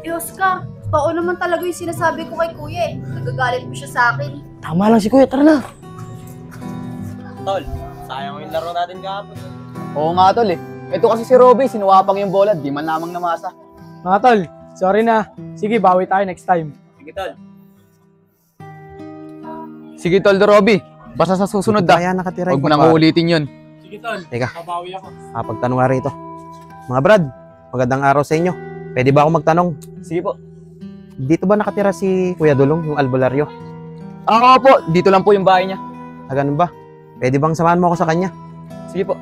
Eh Oscar, totoo naman talaga yung sinasabi ko kay kuya eh. Nagagalit mo siya sa akin. Tama lang si kuya, tara na. Tol, sayang yung laro natin kahapon. Oo nga tol eh. Ito kasi si Robby, sinuwapang yung bola, di man lamang namasa. Mga tol, sorry na. Sige, bawi tayo next time. Sige, Tol. Sige tol, Robby. Basta sa susunod Kaya nakatira Huwag yung mo nang papa. uulitin yun. Sige, tol. Teka. Babawi ako. Pagtanong nga rito. Mga Brad, magandang araw sa inyo. Pwede ba ako magtanong? Sige po. Dito ba nakatira si Kuya Dulong, yung albularyo? Oo po, dito lang po yung bahay niya. Ganun ba? Pwede bang samahan mo ako sa kanya? Sige po.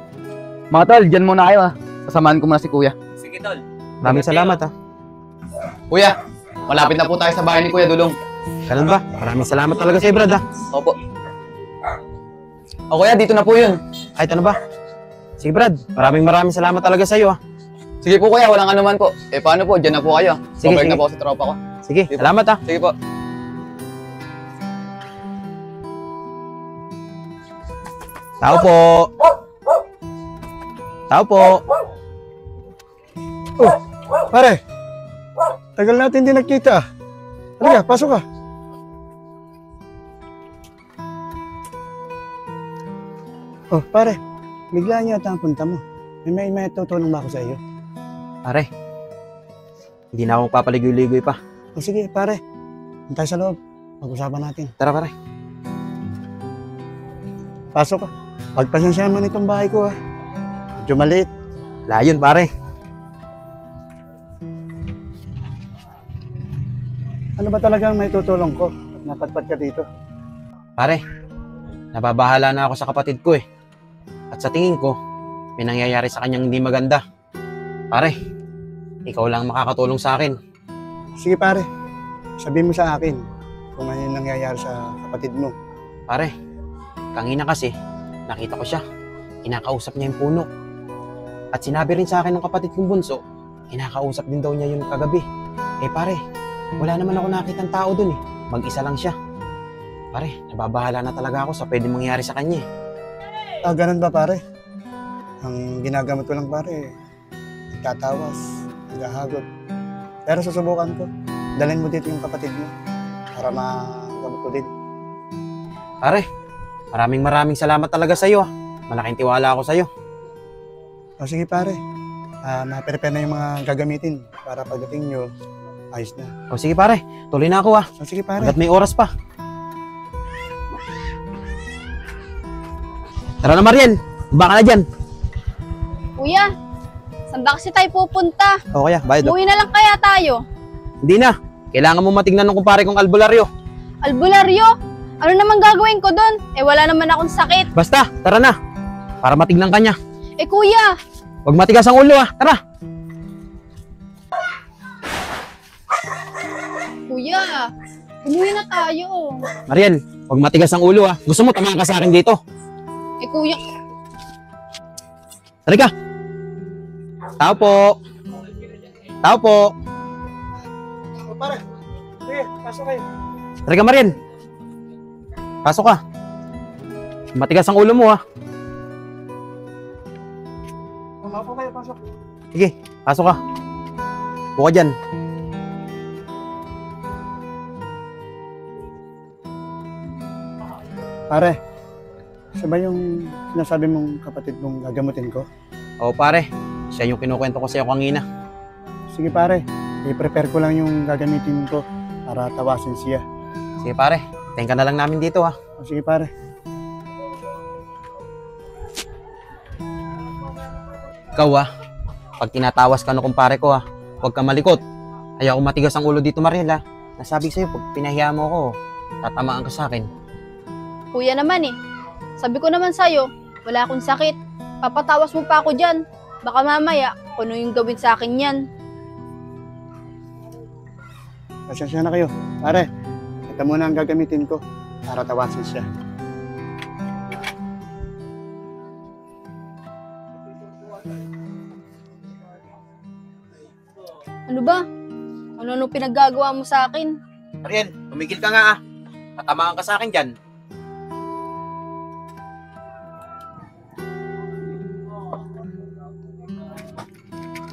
Mga tol, dyan muna kayo ha. Sasamahan ko muna si kuya. Sige, Tol. Maraming salamat ha. Kuya, malapit na po tayo sa bahay ni Kuya Dulong. Ganun ba? Maraming salamat talaga sa Brad ha. Opo. O kuya, dito na po yun. Kahit ano ba? Sige Brad, maraming salamat talaga sa iyo ha. Sige po kuya, walang anuman po. Eh paano po, dyan na po kayo. Sige, Babalik sige. na po ako sa tropa ko. Sige, Sige po. salamat ha. Sige po. Tao po. Tao po. Pare, tagal natin din nagkita. Halika, pasok ka. Oh, pare, bigla niya ata ang punta mo. May tutulong ba ako sa iyo? Pare, hindi na ako papaligoy-ligoy pa. O sige, pare, hintay sa loob. Pag-usapan natin. Tara pare. Pasok ka. Pagpasensyahan mo nitong bahay ko ha. Medyo maliit. Layon pare. Ano ba talagang may tutulong ko? Napadpad ka dito. Pare, nababahala na ako sa kapatid ko eh. At sa tingin ko, may nangyayari sa kanyang hindi maganda. Pare, ikaw lang makakatulong sa akin. Sige pare, sabihin mo sa akin kung ano yung nangyayari sa kapatid mo. Pare, kanina kasi, nakita ko siya. Kinakausap niya yung puno. At sinabi rin sa akin ng kapatid kong bunso, kinakausap din daw niya yung kagabi. Eh pare, wala naman ako nakitang tao dun eh. Mag-isa lang siya. Pare, nababahala na talaga ako sa pwedeng mangyari sa kanya eh. Ah, ganun ba pare? Ang ginagamit ko lang pare, nagtatawas, naghahagot. Pero susubukan ko. Dalhin mo dito yung kapatid mo para magamot ko din. Pare, maraming salamat talaga sa iyo. Malaking tiwala ako sa iyo. O sige pare, na-prepare na yung mga gagamitin para pagdating nyo, ayos na. O sige pare, tuloy na ako ah. O sige pare. Hanggat may oras pa. Tara na Mariel, baka na dyan. Kuya, saan ba kasi tayo pupunta? O kaya, bayad o. Umuwi na lang kaya tayo. Hindi na, kailangan mo matignan ng kumpare kong albularyo. Albularyo? Ano naman gagawin ko doon? Eh wala naman akong sakit. Basta, tara na. Para matignan ka niya. Eh kuya, Huwag matigas ang ulo ah, tara. kuya, umuwi na tayo. Mariel, huwag matigas ang ulo ah. Gusto mo tamaan ka sa akin dito. Eh kuya, Halika, Tao po. Tao po. O pare, sige, pasok kayo. Teka, Mariel. Pasok ka. Matigas ang ulo mo, ha. Umapo kayo, pasok. Sige, pasok ka. Buka dyan. Pare, siya ba yung sinasabi mong kapatid mong gagamutin ko? Oo, pare. Siya yung kinukwento ko sa'yo kanina. Sige pare, i-prepare ko lang yung gagamitin ko para tawasin siya. Sige, pare. Tayin ka na lang namin dito, ha. O, sige pare. Ikaw, ha. Pag tinatawas ka no kumpare ko, ha. Huwag ka malikot. Ayaw ko matigas ang ulo dito, Mariel, ha. Nasabi ko sa'yo, pag pinahiya mo ako, tatamaan ka sa akin. Kuya naman eh. Sabi ko naman sa'yo, wala akong sakit. Papatawas mo pa ako dyan. Baka mamaya, kung ano yung gawin sa akin yan. Pasensya na kayo. Pare, ito muna ang gagamitin ko para tawasin siya. Ano ba? Ano pinaggagawa mo sa akin? Mariel, tumigil ka nga, ha. Tatamaan ka sa akin dyan.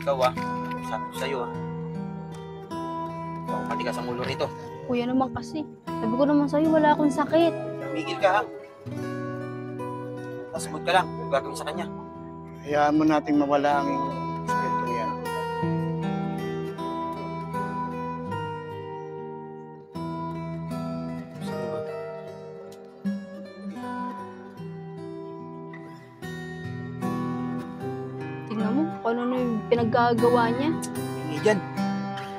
Ikaw, ha. Sabi ko sa'yo, ha. Huwag matigas ang ulo rito. Kuya naman kasi. Sabi ko naman sa'yo, wala akong sakit. Tumigil ka, ha. Tasmod ka lang kung gagawin sa kanya. Hayaan mo nating mawala ang espiritu yan. Tingnan mo, kung ano yung pinaggagawa niya. Hingi dyan.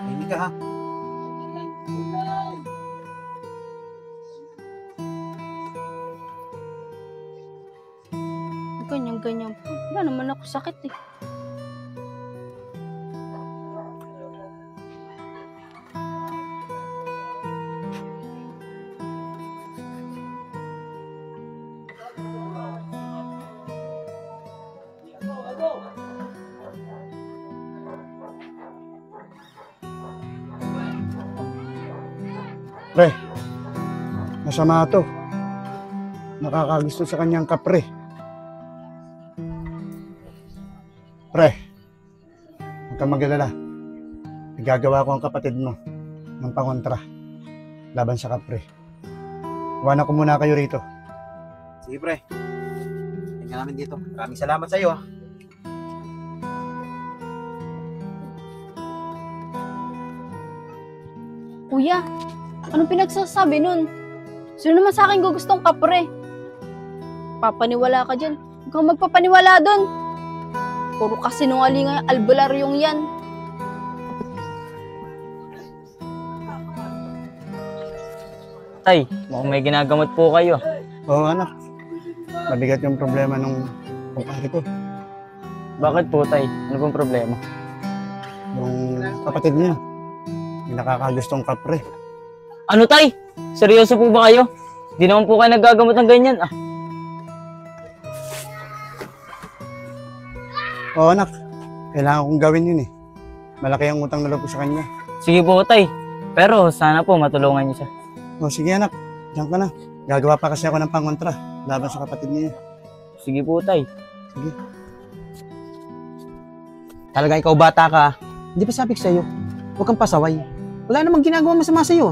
Hingi ka, ha. Ganyan-ganyan po. Wala naman ako sakit eh. Pre, masama to. Nakakagusto sa kanyang kapre. Pre, huwag kang mag-alala. Igagawa ko ang kapatid mo ng pangontra laban sa kapre. Iwanan ko muna kayo rito. Sige, pre. Tingnan namin dito. Maraming salamat sa'yo, ha. Kuya, anong pinagsasabi nun? Sino naman sa akin gustong kapre? Papaniwala ka dyan. Huwag kang magpapaniwala dun. Puro kasinungalingan albularyong yan. Tay, mukhang may ginagamot po kayo. Oo anak, mabigat yung problema nung kumpare ko. Bakit po, Tay? Ano pong problema? Yung kapatid niya, yung nakakagustong kapre. Ano, Tay? Seryoso po ba kayo? Di naman po kayo nagagamot ng ganyan, ah. Oo anak, kailangan kong gawin yun eh. Malaki ang utang na loob ko sa kanya. Sige po, Tay. Pero sana po matulungan niyo siya. O sige anak, diyan ka na. Gagawa pa kasi ako ng pangontra laban sa kapatid niya. Sige po, Tay. Sige. Talaga ikaw bata ka. Hindi ba sabi ko sa'yo? Huwag kang pasaway. Wala namang ginagawa masama sa'yo.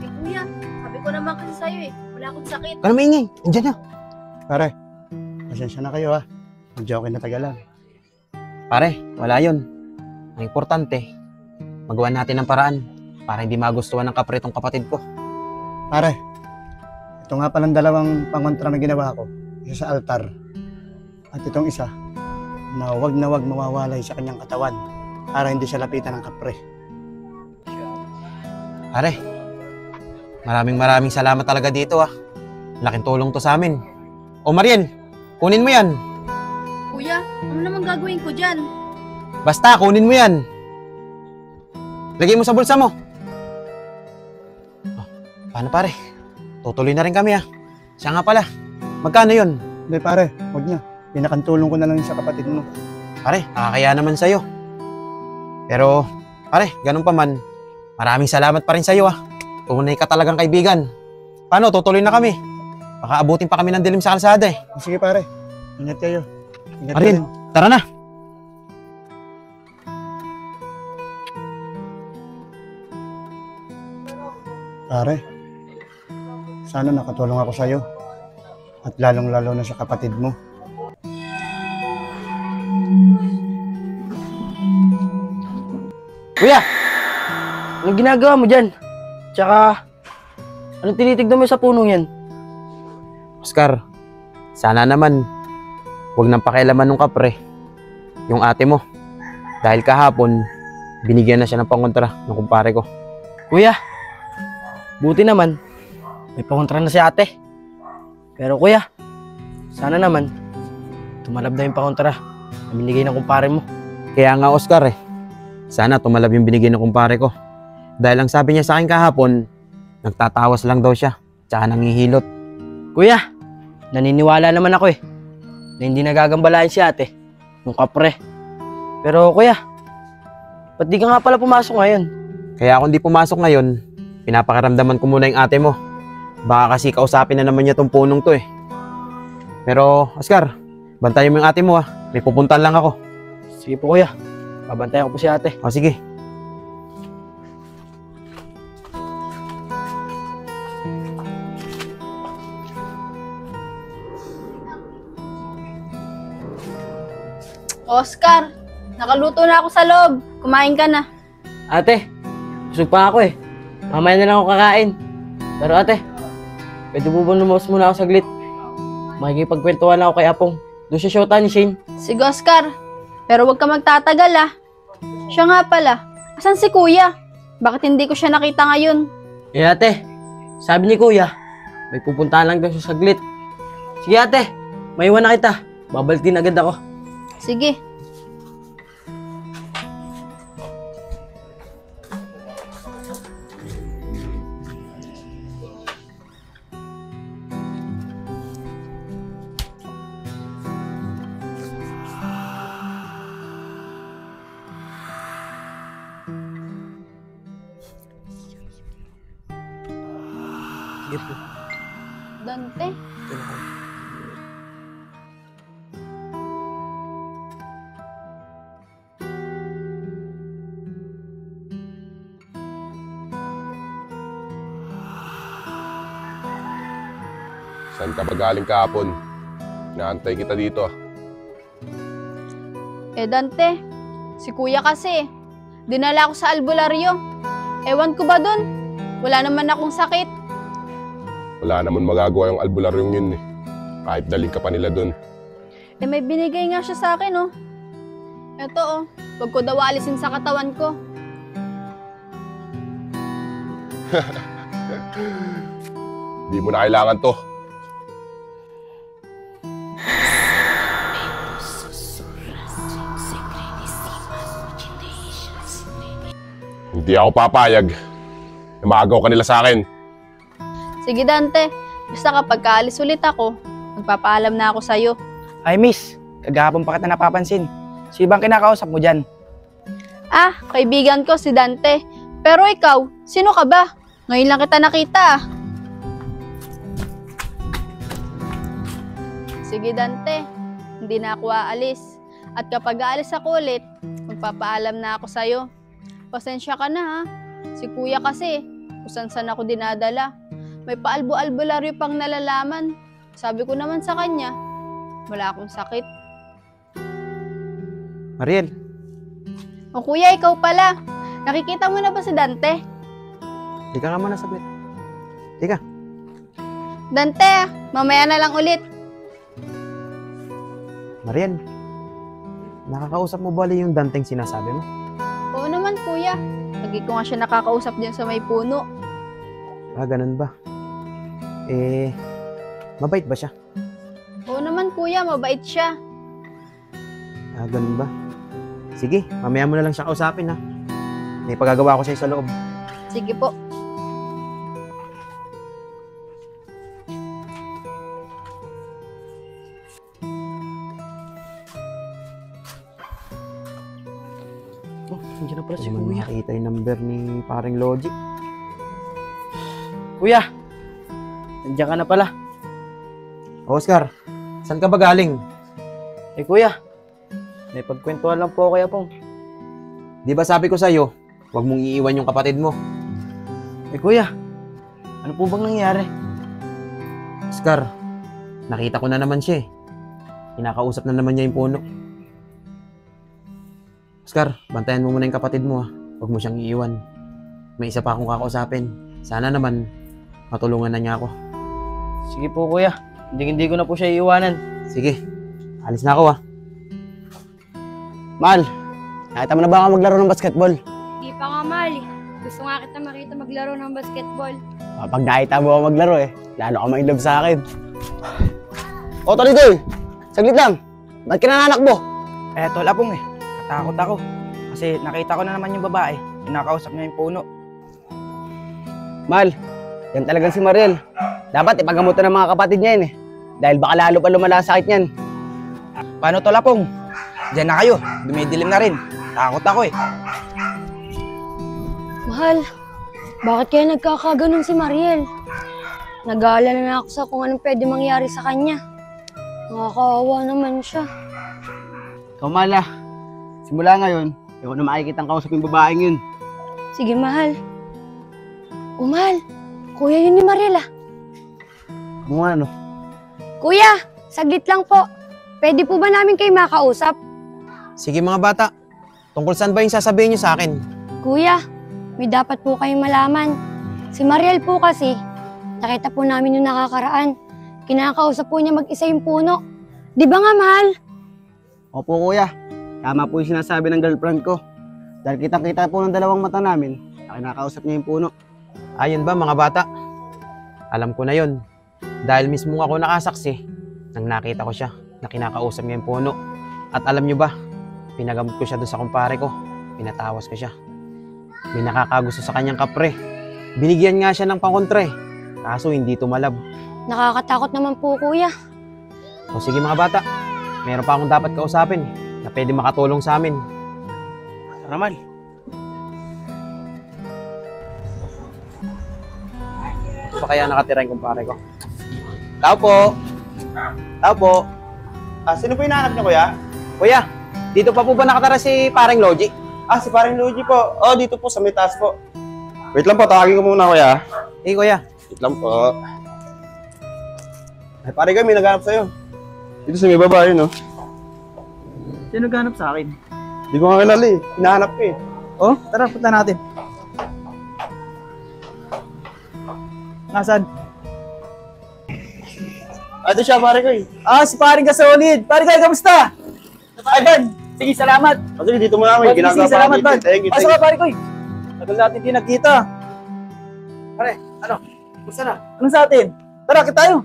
Eh kuya, sabi ko naman kasi sa'yo eh. Wala akong sakit. Kaya maingay. Andiyan na. Pare, pasensya na kayo ha. Medyo ako natagalan. Pare, wala yun. Ang importante, magawa natin ng paraan para hindi magustuhan ng kapre tong kapatid ko. Pare, ito nga palang dalawang pangontra na ginawa ko. Isa sa altar. At itong isa, na wag mawawalay sa kanyang katawan para hindi siya lapitan ng kapre. Pare, maraming salamat talaga dito, ah. Laking tulong to sa amin. O Mariel, kunin mo yan. Kuya, ano naman gagawin ko dyan? Basta, kunin mo yan. Lagay mo sa bulsa mo. Oh, paano pare? Tutuloy na rin kami, ah. Siya nga pala. Magkano yun? Hindi pare, wag niya. Pinakantulong ko na lang yun sa kapatid mo. Pare, nakakaya naman sa'yo. Pero, pare, ganun pa man, maraming salamat pa rin sa'yo ah. Tunay ka talagang kaibigan. Paano, tutuloy na kami. Baka abutin pa kami ng dilim sa kalsada eh. Sige pare, ingat kayo. Ingat ka Ariel, rin. tara na. Pare, sana nakatulong ako sa'yo. At lalong-lalo na sa kapatid mo. Kuya! Anong ginagawa mo dyan? Tsaka, anong tinitignan mo sa punong yan? Oscar, sana naman, huwag nang pakialaman nung kapre, yung ate mo. Dahil kahapon, binigyan na siya ng pangontra ng kumpare ko. Kuya, buti naman, may pangontra na si ate. Pero kuya, sana naman, tumalab na yung pangontra na binigay ng kumpare mo. Kaya nga Oscar sana tumalab yung binigay ng kumpare ko. Dahil ang sabi niya sa akin kahapon, nagtatawas lang daw siya, tsaka nangihilot. Kuya, naniniwala naman ako na hindi nagagambalain si ate, yung kapre. Pero kuya, ba't di ka nga pala pumasok ngayon? Kaya kung di pumasok ngayon, pinapakiramdaman ko muna yung ate mo. Baka kasi kausapin na naman niya tong punong to eh. Pero Oscar, bantayan mo yung ate mo may pupuntahan lang ako. Sige po kuya, babantayan ko po si ate. O sige. Oscar, nakaluto na ako sa loob. Kumain ka na. Ate, busog pa ako mamaya na lang ako kakain. Pero ate, pwede mo ba lumawas muna ako saglit? Makikipagkwentuhan ako kay Apong. Doon siya shota ni Shane. Sige, Oscar. Pero huwag ka magtatagal Siya nga pala. Asan si Kuya? Bakit hindi ko siya nakita ngayon? Eh ate, sabi ni Kuya, may pupuntahan lang daw siya saglit. Sige ate, maiwan na kita. Babalik din agad ako. Sige. Sige po. Dante. Saan ka ba galing kahapon? Naantay kita dito. Dante, si Kuya kasi. Dinala ako sa albularyo. Ewan ko ba dun? Wala naman akong sakit. Wala naman magagawa yung albularyong yun Kahit daling ka pa nila dun. May binigay nga siya sa akin Eto wag ko daw alisin sa katawan ko. Di mo na kailangan to. Hindi ako papayag na maagaw ka nila sa akin. Sige Dante, basta kapag kaalis ulit ako, magpapaalam na ako sa'yo. Ay miss, kagahapon pa kita napapansin. Si bang kinakausap mo dyan? Kaibigan ko si Dante. Pero ikaw, sino ka ba? Ngayon lang kita nakita Sige Dante, hindi na ako aalis. At kapag aalis ako ulit, magpapaalam na ako sa'yo. Pasensya ka na Si Kuya kasi, kung saan ako dinadala. May paalbo-albularyo pang nalalaman. Sabi ko naman sa kanya, wala akong sakit. Mariel, Kuya, ikaw pala. Nakikita mo na ba si Dante? tika nga muna saglit. Tika. Dante, mamaya na lang ulit. Mariel, nakakausap mo ba yung Danteng sinasabi mo? Oo naman, Kuya. Lagi ko nga siya nakakausap dyan sa may puno. Ganun ba? Mabait ba siya? Oo naman, Kuya. Mabait siya. Ganun ba? Sige, mamaya mo na lang siya kausapin May pagagawa ko sa'yo sa loob. Sige po. Oh, nandiyan na pala si Hindi mo Kuya. nakita yung number ni paring Logic. Kuya! Nandiyan ka na pala. Oscar, saan ka ba galing? Eh kuya, may pagkwentuhan lang po kaya pong. Di ba sabi ko sa'yo, huwag mong iiwan yung kapatid mo. Eh kuya, ano po bang nangyari? Oscar, nakita ko na naman siya eh. Kinakausap na naman niya yung puno. Oscar, bantayan mo muna yung kapatid mo ha. Huwag mo siyang iiwan. May isa pa akong kakausapin. Sana naman, matulungan na niya ako. Sige po kuya, hindi ko na po siya iiwanan. Sige, alis na ako ha. Mal, nakita mo na ba ako maglaro ng basketball? Hindi pa nga, Mal. Gusto nga kita makita maglaro ng basketball. Pag nakita mo ako maglaro lalo ka ma-inlove sa akin. O, Tolidoy! Saglit lang! Ba't ka nananakbo? Eh, tol Apong natakot ako. Kasi nakita ko na naman yung babae. Kinakausap niya yung puno. Mal, yan talagang si Mariel. Dapat ipagamutan ng mga kapatid niya yun Dahil baka lalo pa lumala sakit niyan. Paano tol Apong? Diyan na kayo. Dumidilim na rin. Takot ako Mahal, bakit kaya nagkakaganon si Mariel? Nag-aalala na ako sa kung anong pwede mangyari sa kanya. Nakakaawa naman siya. Ikaw, Mal simula ngayon, ayaw na makikitang kausap yung babaeng yun. Sige, Mahal. Mahal, kuya yun ni Mariel Kung ano? Kuya, saglit lang po. Pwede po ba namin kayo makausap? Sige mga bata, tungkol saan ba yung sasabihin niyo sa akin? Kuya, may dapat po kayong malaman. Si Mariel po kasi, nakita po namin yung nakakaraan. Kinakausap po niya mag-isa yung puno. Di ba nga, Mahal? Opo, kuya. Tama po yung sinasabi ng girlfriend ko. Dahil kitang-kita po ng dalawang mata namin na kinakausap niya yung puno. Ayun ba mga bata? Alam ko na yon. Dahil mismo ako nakasaksi nang nakita ko siya na kinakausap niya yung puno. At alam niyo ba, pinagamot ko siya doon sa kumpare ko. Pinatawas ko siya. May nakakagusto sa kanyang kapre. Binigyan nga siya ng pangkontra kaso hindi tumalab. Nakakatakot naman po, kuya. O sige mga bata, meron pa akong dapat kausapin na pwede makatulong sa amin. Tara, Mal. Ito pa kaya nakatira yung kumpare ko? Tao po! Tao po! Sino po yung nahanap niyo, kuya? Kuya, dito pa po ba nakatira si pareng Logic? Si paring Luigi po. Dito po sa may taas po. Wait lang po, tawagin ko muna, kuya. Eh kuya, Wait lang po. Ay, pare kami, naghanap sa'yo. Dito sa may babae, no? Sino ganap sa akin? Hindi ko nga kilala hinahanap ko Oh, tara, punta natin. Nasaan? Ito siya, pare ko Si paring Kasolid. Paring kayo, kamusta? Ay, Ban. Sige, salamat. Sige, dito mo namin. Sige, salamat, Ban. Thank you. Pasok ka, paring koy. Tagal natin di nagkita. Pare, ano? Gusto na? Anong sa atin? Tara, kita tayo.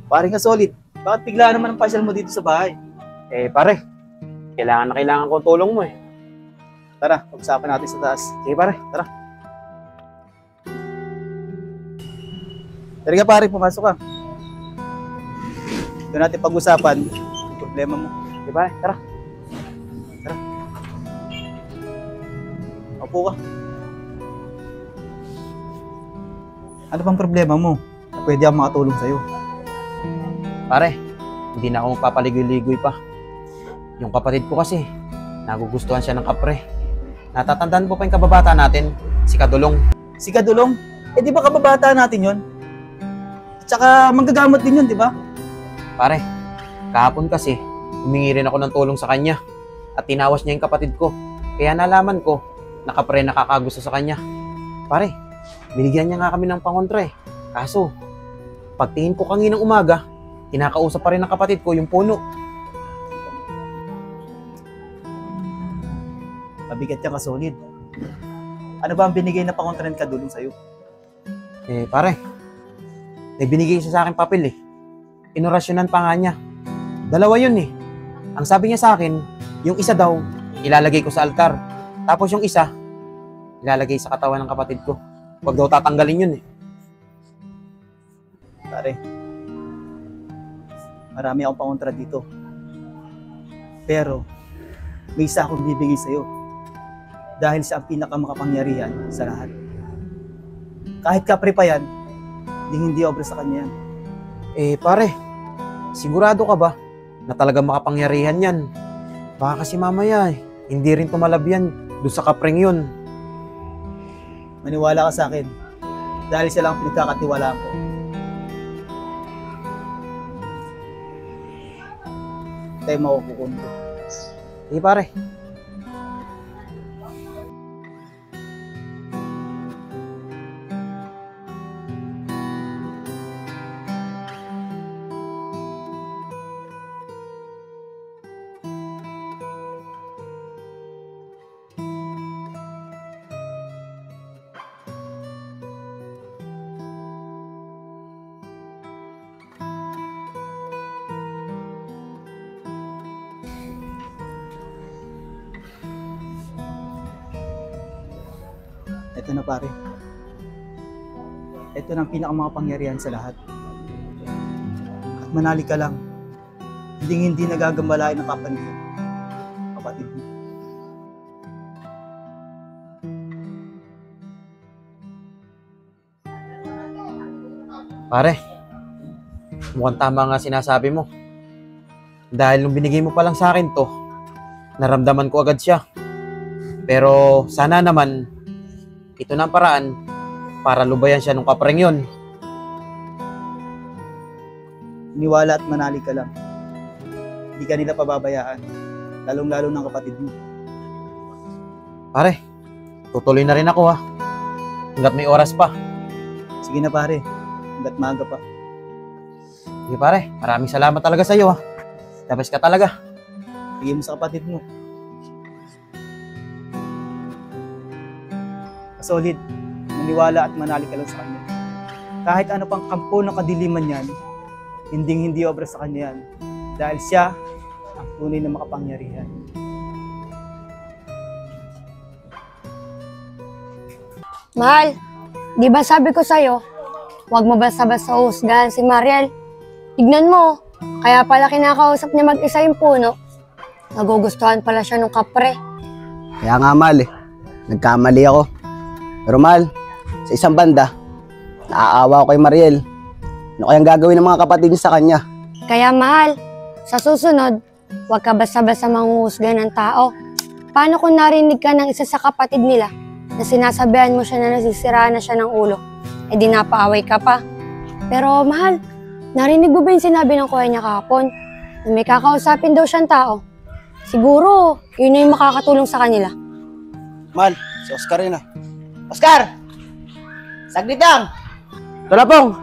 Paring Kasolid, bakit bigla naman ang pasyal mo dito sa bahay? pare, kailangan ko tulong mo Tara, pag-usapan natin sa taas. Sige pare, Tara. Tara ka, pare, pumasok ka. Doon natin pag-usapan yung problema mo. sige pare, tara. Opo ka. Ano bang problema mo? Pwede akong makatulong sa'yo. Pare, hindi na ako magpapaligoy-ligoy pa. Yung kapatid ko kasi, nagugustuhan siya ng kapre. Natatandaan po pa yung kababata natin, si Kadulong. Si Kadulong? Di ba kababata natin yon? Tsaka manggagamot din yun, di ba? Pare, kahapon kasi, humingi rin ako ng tulong sa kanya. At tinawas niya yung kapatid ko. Kaya nalaman ko, na kapre nakakagusto sa kanya. Pare, binigyan niya nga kami ng pangontra Kaso, pagtingin ko kaninang umaga, kinakausap pa rin ng kapatid ko yung puno. Mabigat ka, Kasolid. Ano ba ang binigay na pangontra ni Kadulong sa'yo? Pare, may binigay siya sa akin papel Inorasyonan pa nga niya. Dalawa yun Ang sabi niya sa akin, yung isa daw, ilalagay ko sa altar. Tapos yung isa, ilalagay sa katawan ng kapatid ko. Huwag daw tatanggalin yun Pare, marami akong pangontra dito. Pero, may isa akong bibigay sa'yo. Dahil siya ang pinakamakapangyarihan sa lahat. Kahit kapre pa yan, hindi obra sa kanya yan. Eh pare, sigurado ka ba na talagang makapangyarihan yan? Baka kasi mamaya hindi rin tumalab yan doon sa kapreng yun. Maniwala ka sa akin. Dahil siya lang ang pinagkakatiwalaan ko. Tayo makukukunin ko. Eh pare. Ito na pare. Ito na ang pinakamakapangyarihan sa lahat. At manali ka lang. Hindi nagagambalain ng kapanihan. Kapatid mo. Pare, mukhang tama nga sinasabi mo. Dahil nung binigay mo pa lang sa akin to, naramdaman ko agad siya. Pero sana naman, ito na ang paraan para lubayan siya nung kapreng yun. Niwala at manali ka lang. Hindi ka nila pababayaan. Lalong-lalo ng kapatid mo. Pare, tutuloy na rin ako ha. Hanggat may oras pa. Sige na pare. Hanggat maaga pa. Sige pare, maraming salamat talaga sa iyo ha. Tapos ka talaga. Bigay mo sa kapatid mo. Solid, maniwala at manali ka lang sa kanya. Kahit ano pang kampo ng kadiliman yan, hindi obra sa kanya yan. Dahil siya ang tunay na makapangyarihan. Mahal, di ba sabi ko sa'yo, huwag mo basta-basta uhusgahan si Mariel. Tignan mo, kaya pala kinakausap niya mag-isa yung puno. Nagugustuhan pala siya nung kapre. Kaya nga mahal nagkamali ako. Pero mahal, sa isang banda, naaawa ko kay Mariel. Ano kayang gagawin ng mga kapatid niya sa kanya? Kaya mahal, sa susunod, huwag ka basta-basta manghuhusga ng tao. Paano kung narinig ka ng isa sa kapatid nila na sinasabihan mo siya na nasisiraan na siya ng ulo? Eh di napaaway ka pa. Pero mahal, narinig mo ba yung sinabi ng kuya niya kahapon? Na may kakausapin daw siyang tao. Siguro, yun na yung makakatulong sa kanila. Mahal, si Oscar yun Oscar! Saglit lang! Tulapong!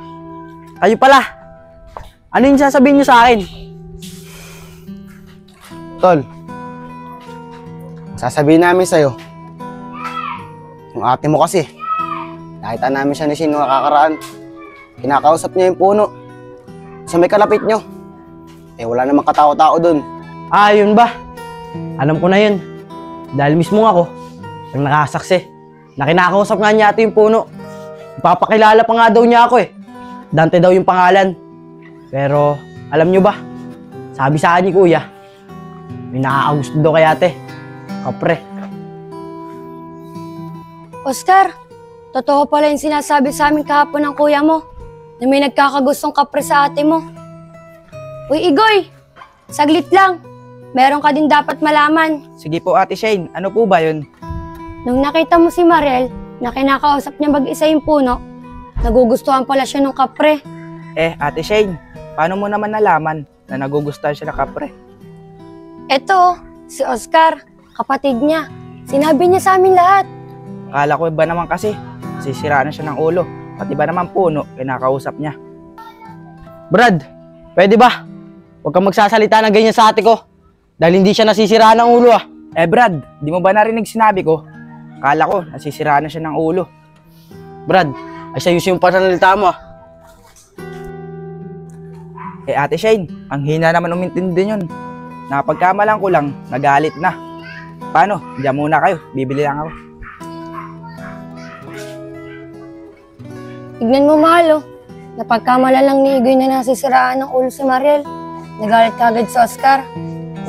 Kayo pala! Ano yung sasabihin niyo sa akin? Tol, sasabihin namin sa'yo, yung ate mo kasi, nakita namin siya ni Sino nakakaraan. Kinakausap niya yung puno. Sa may kalapit niyo. Eh wala namang katao-tao dun. Ah, yun ba? Alam ko na yun. Dahil mismo ako, ang nakasaksi, na kinakausap nga niya ito yung puno. Ipapakilala pa nga daw niya ako eh. Dante daw yung pangalan. Pero, alam nyo ba? Sabi sa akin ni kuya, may nakakagusto daw kay ate. Kapre. Oscar, totoo pala yung sinasabi sa amin kahapon ng kuya mo na may nagkakagustong kapre sa ate mo. Uy, Igoy! Saglit lang. Meron ka din dapat malaman. Sige po Ate Shane, ano po ba yun? Nung nakita mo si Mariel na kinakausap niya mag-isa yung puno, nagugustuhan pala siya ng kapre. Eh, Ate Shane, paano mo naman nalaman na nagugustuhan siya ng kapre? Eto, si Oscar, kapatid niya. Sinabi niya sa amin lahat. Akala ko ba naman kasi, sisiraan na siya ng ulo. Pati ba naman puno, kinakausap niya. Brad, pwede ba? Huwag kang magsasalita ng ganyan sa ate ko. Dahil hindi siya nasisiraan ng ulo ah. Eh Brad, di mo ba narinig sinabi ko? Akala ko, nasisiraan na siya ng ulo. Brad, ayos yung pananalita mo ah. Eh Ate Shane, ang hina naman umintindi yun. Napagkamalan ko lang, nagalit na. Paano? Diyan muna kayo, bibili lang ako. Tignan mo, mahal, oh. Napagkamala lang ni Igoy na nasisiraan ng ulo si Mariel. Nagalit kagad si Oscar.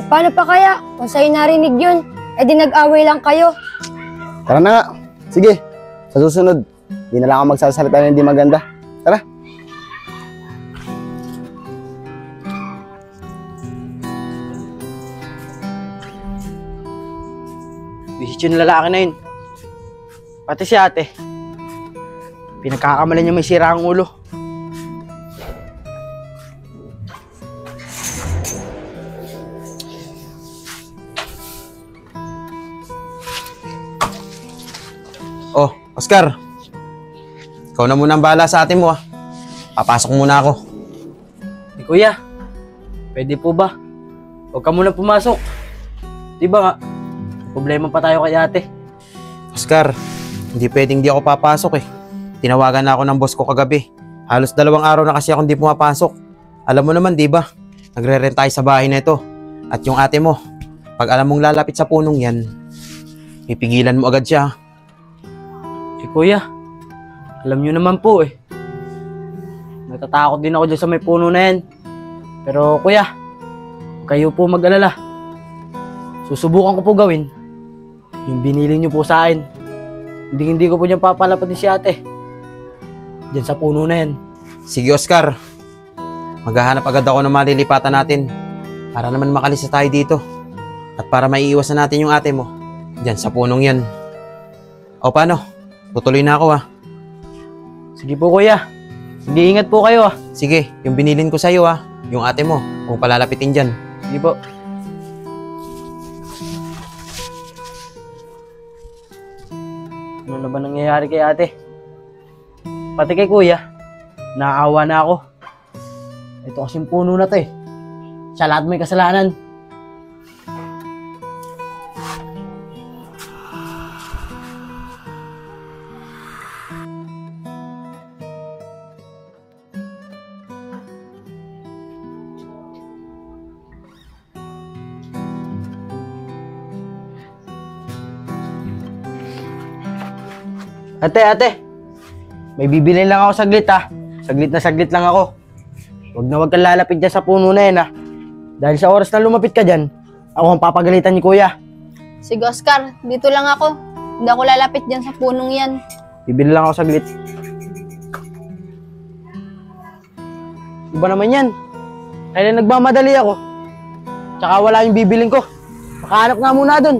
Paano pa kaya? Kung sa'yo narinig yun, di nag-away lang kayo. Tara na nga. Sige, sa susunod, di na lang ako magsasalita na hindi maganda. Tara. Visit yung lalaki na yun. Pati si ate. Pinagkakamalan niya may sira ang ulo. Oh, Oscar. Ikaw na muna ang bahala sa atin mo ah. Papasok muna ako. Kuya, pwede po ba? Huwag ka muna pumasok. Di ba nga, problema pa tayo kay ate. Oscar, hindi pwedeng di ako papasok eh. Tinawagan na ako ng boss ko kagabi. Halos 2 araw na kasi ako hindi pumapasok. Alam mo naman, di ba? Nagre-rent tayo sa bahay na ito. At yung ate mo, pag alam mong lalapit sa punong yan, pipigilan mo agad siya. Kuya, alam nyo naman po eh. Natatakot din ako dyan sa may puno na yan. Pero kuya, kayo po mag-alala. Susubukan ko po gawin yung binili nyo po sa akin. Hindi ko po dyan papalapatin si ate. Dyan sa puno na yan. Sige Oscar, maghahanap agad ako ng malilipatan natin para naman makalisa tayo dito. At para maiiwasan natin yung ate mo dyan sa punong yan. O paano? Tutuloy na ako ah. Sige po kuya. Sige, ingat po kayo ah. Sige, yung binilin ko sa'yo ah. Yung ate mo, kung palalapitin dyan. Sige po. Ano na ba nangyayari kay ate? Pati kay kuya, naaawa na ako. Ito kasing puno na to eh. Siya lahat may kasalanan. Ate, may bibilin lang ako saglit ha. Saglit lang ako. Huwag kang lalapit dyan sa puno na yan ha. Dahil sa oras na lumapit ka dyan, ako ang papagalitan ni kuya. Sige Oscar, dito lang ako. Hindi ako lalapit dyan sa punong yan. Bibili lang ako saglit. Iba naman yan. Kaya nagmamadali ako. Tsaka wala yung bibiling ko. Makahanap nga muna dun.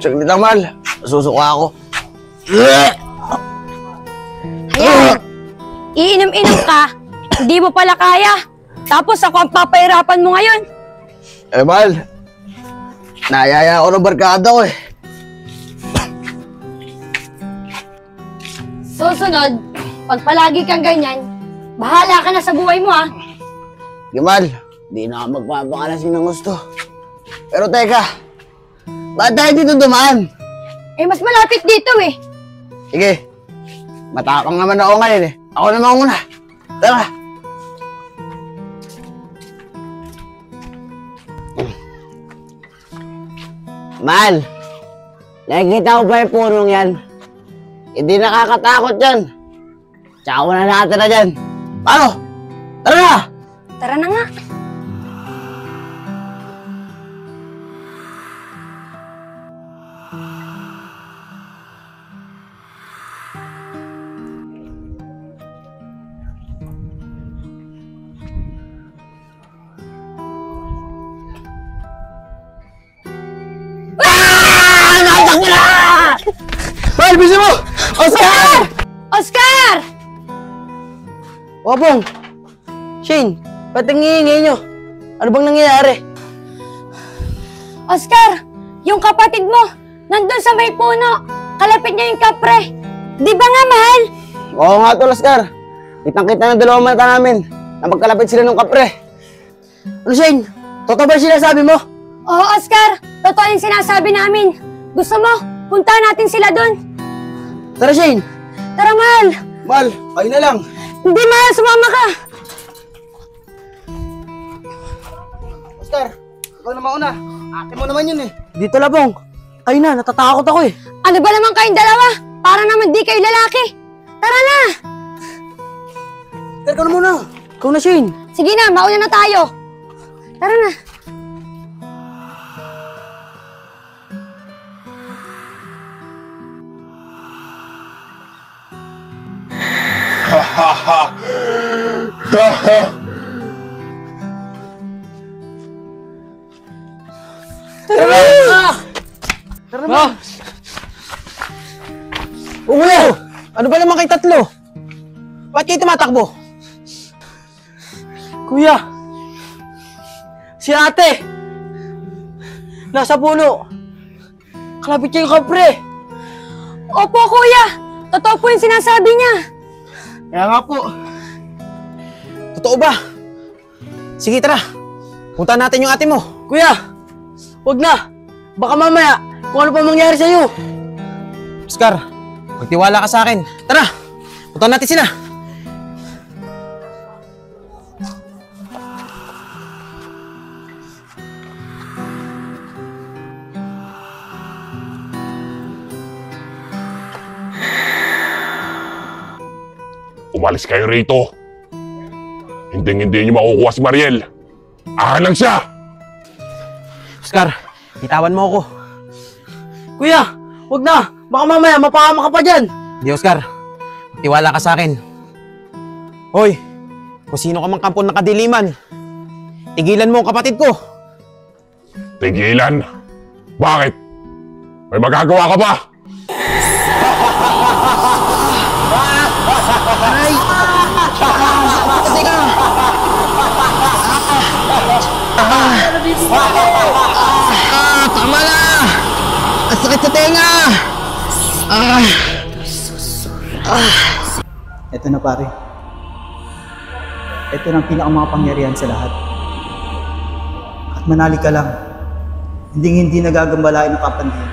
Saglit lang, Mal. Susuka ako. Ayan! Iinom-inom ka, hindi mo pala kaya. Tapos ako ang papahirapan mo ngayon. Eh, Mal. Nayaya ako ng barkada ko eh. Susunod, pag palagi kang ganyan, bahala ka na sa buhay mo ha. Sige, Mal. Di na ako magpapakalasing ng gusto. Pero teka, bakit tayo dito dumaan? Eh, mas malapit dito eh. Sige, matapang naman ako ngayon eh. Ako naman muna. Tara. Mahal, nakikita ko ba yung punong yan? Hindi nakakatakot yan. Tsaka wala nakatira dyan. Paano? Tara na! Tara na nga. Mahal, bisa mo! Oscar! Oscar! Wapong! Shane, ba't ang hihingi nyo? Ano bang nangyayari? Oscar, yung kapatid mo, nandun sa may puno. Kalapit niya yung kapre. Di ba nga, mahal? Oo nga tol, Oscar. Kitang-kita ng dalawang mata namin na magkalapit sila ng kapre. Ano, Shane? Totoo ba yung sinasabi mo? Oo, Oscar. Totoo yung sinasabi namin. Gusto mo, puntahan natin sila dun. Tara, Shane. Tara, mahal. Mal, kayo na lang. Hindi, mahal. Sumama ka. Oscar, ikaw na mauna. Ate mo naman yun eh. Dito, Labong. Kayo na, natatakot ako eh. Ano ba naman kayong dalawa? Para naman di kayo lalaki. Tara na. Tara ka na muna. Ikaw na, Shane. Sige na, mauna na tayo. Tara na. Tara na! Umuwi! Ano ba naman kay tatlo? Ba't kayo tumatakbo? Kuya! Si ate! Nasa puno! Kalapit niya yung kapre! Opo, kuya. Totoo po yung sinasabi niya. Kaya nga po. Totoo ba? Sige, tara. Punta natin yung ate mo. Kuya! Huwag na! Baka mamaya kung ano pa mangyari sa'yo! Oscar, magtiwala ka sa akin. Tara, punta natin sila. Umalis kayo rito. Hindi niyo makukuha si Mariel. Akin lang siya! Oscar, itawan mo ako. Kuya! Huwag na! Baka mamaya mapahama ka pa dyan! Di, Oscar. Tiwala ka sa akin. Hoy, kung sino ka mang kampo ng kadiliman, tigilan mo ang kapatid ko. Tigilan? Bakit? May magagawa ka ba? Tama na! Ang sakit sa tenga! Ito na pare. Ito na ang pinakamakapangyarihan sa lahat. At manali ka lang. Hindi nagagambalain ng kapandihan.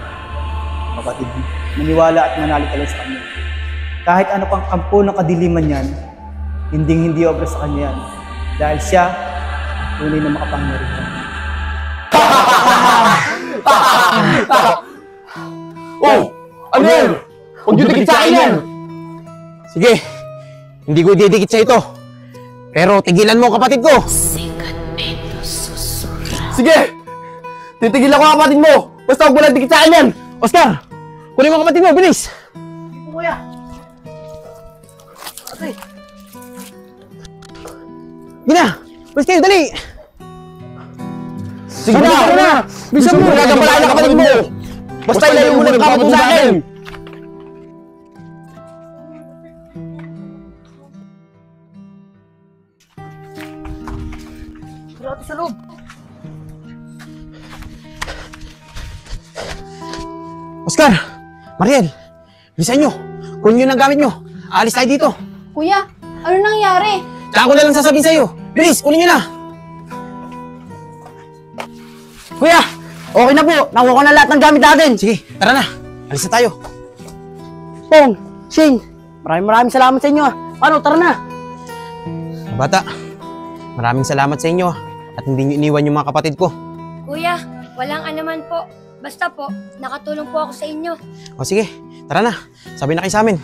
Kapatid mo, maniwala at manali ka lang sa kanya. Kahit ano pang kampo ng kadiliman yan, hindi obra sa kanya yan. Dahil siya, tunay na makapangyarihan. Oh! Ano yan? Huwag niyo dikit sa akin yan! Sige, hindi ko didikit sa ito. Pero tigilan mo ang kapatid ko! Sige! Titigil ako ang kapatid mo! Basta huwag mo lang dikit sa akin yan! Oscar! Kunin mo ang kapatid mo, bilis! Kuya! Gina! Bilis kayo, dali! Sige na! Bisa mo! Nagagampalaan ang kapatid mo! Basta ilayo mo ng kapatid mo sa akin! Sa loob! Oscar! Mariel! Bilisan nyo! Kunin nyo ng gamit nyo! Aalis tayo dito! Kuya, ano nangyari? Tsaka ko na lang sasabihin sa'yo! Bilis! Kunin nyo na! Kuya! Okay na po! Nakuha ko na lahat ng gamit natin! Sige, tara na! Alis na tayo! Pong! Shane! Maraming salamat sa inyo ah! Ano? Tara na! Bata, maraming salamat sa inyo at hindi nyo iniwan yung mga kapatid ko. Kuya, walang anuman po. Basta po, nakatulong po ako sa inyo. O sige, tara na. Sabi na kayo sa amin.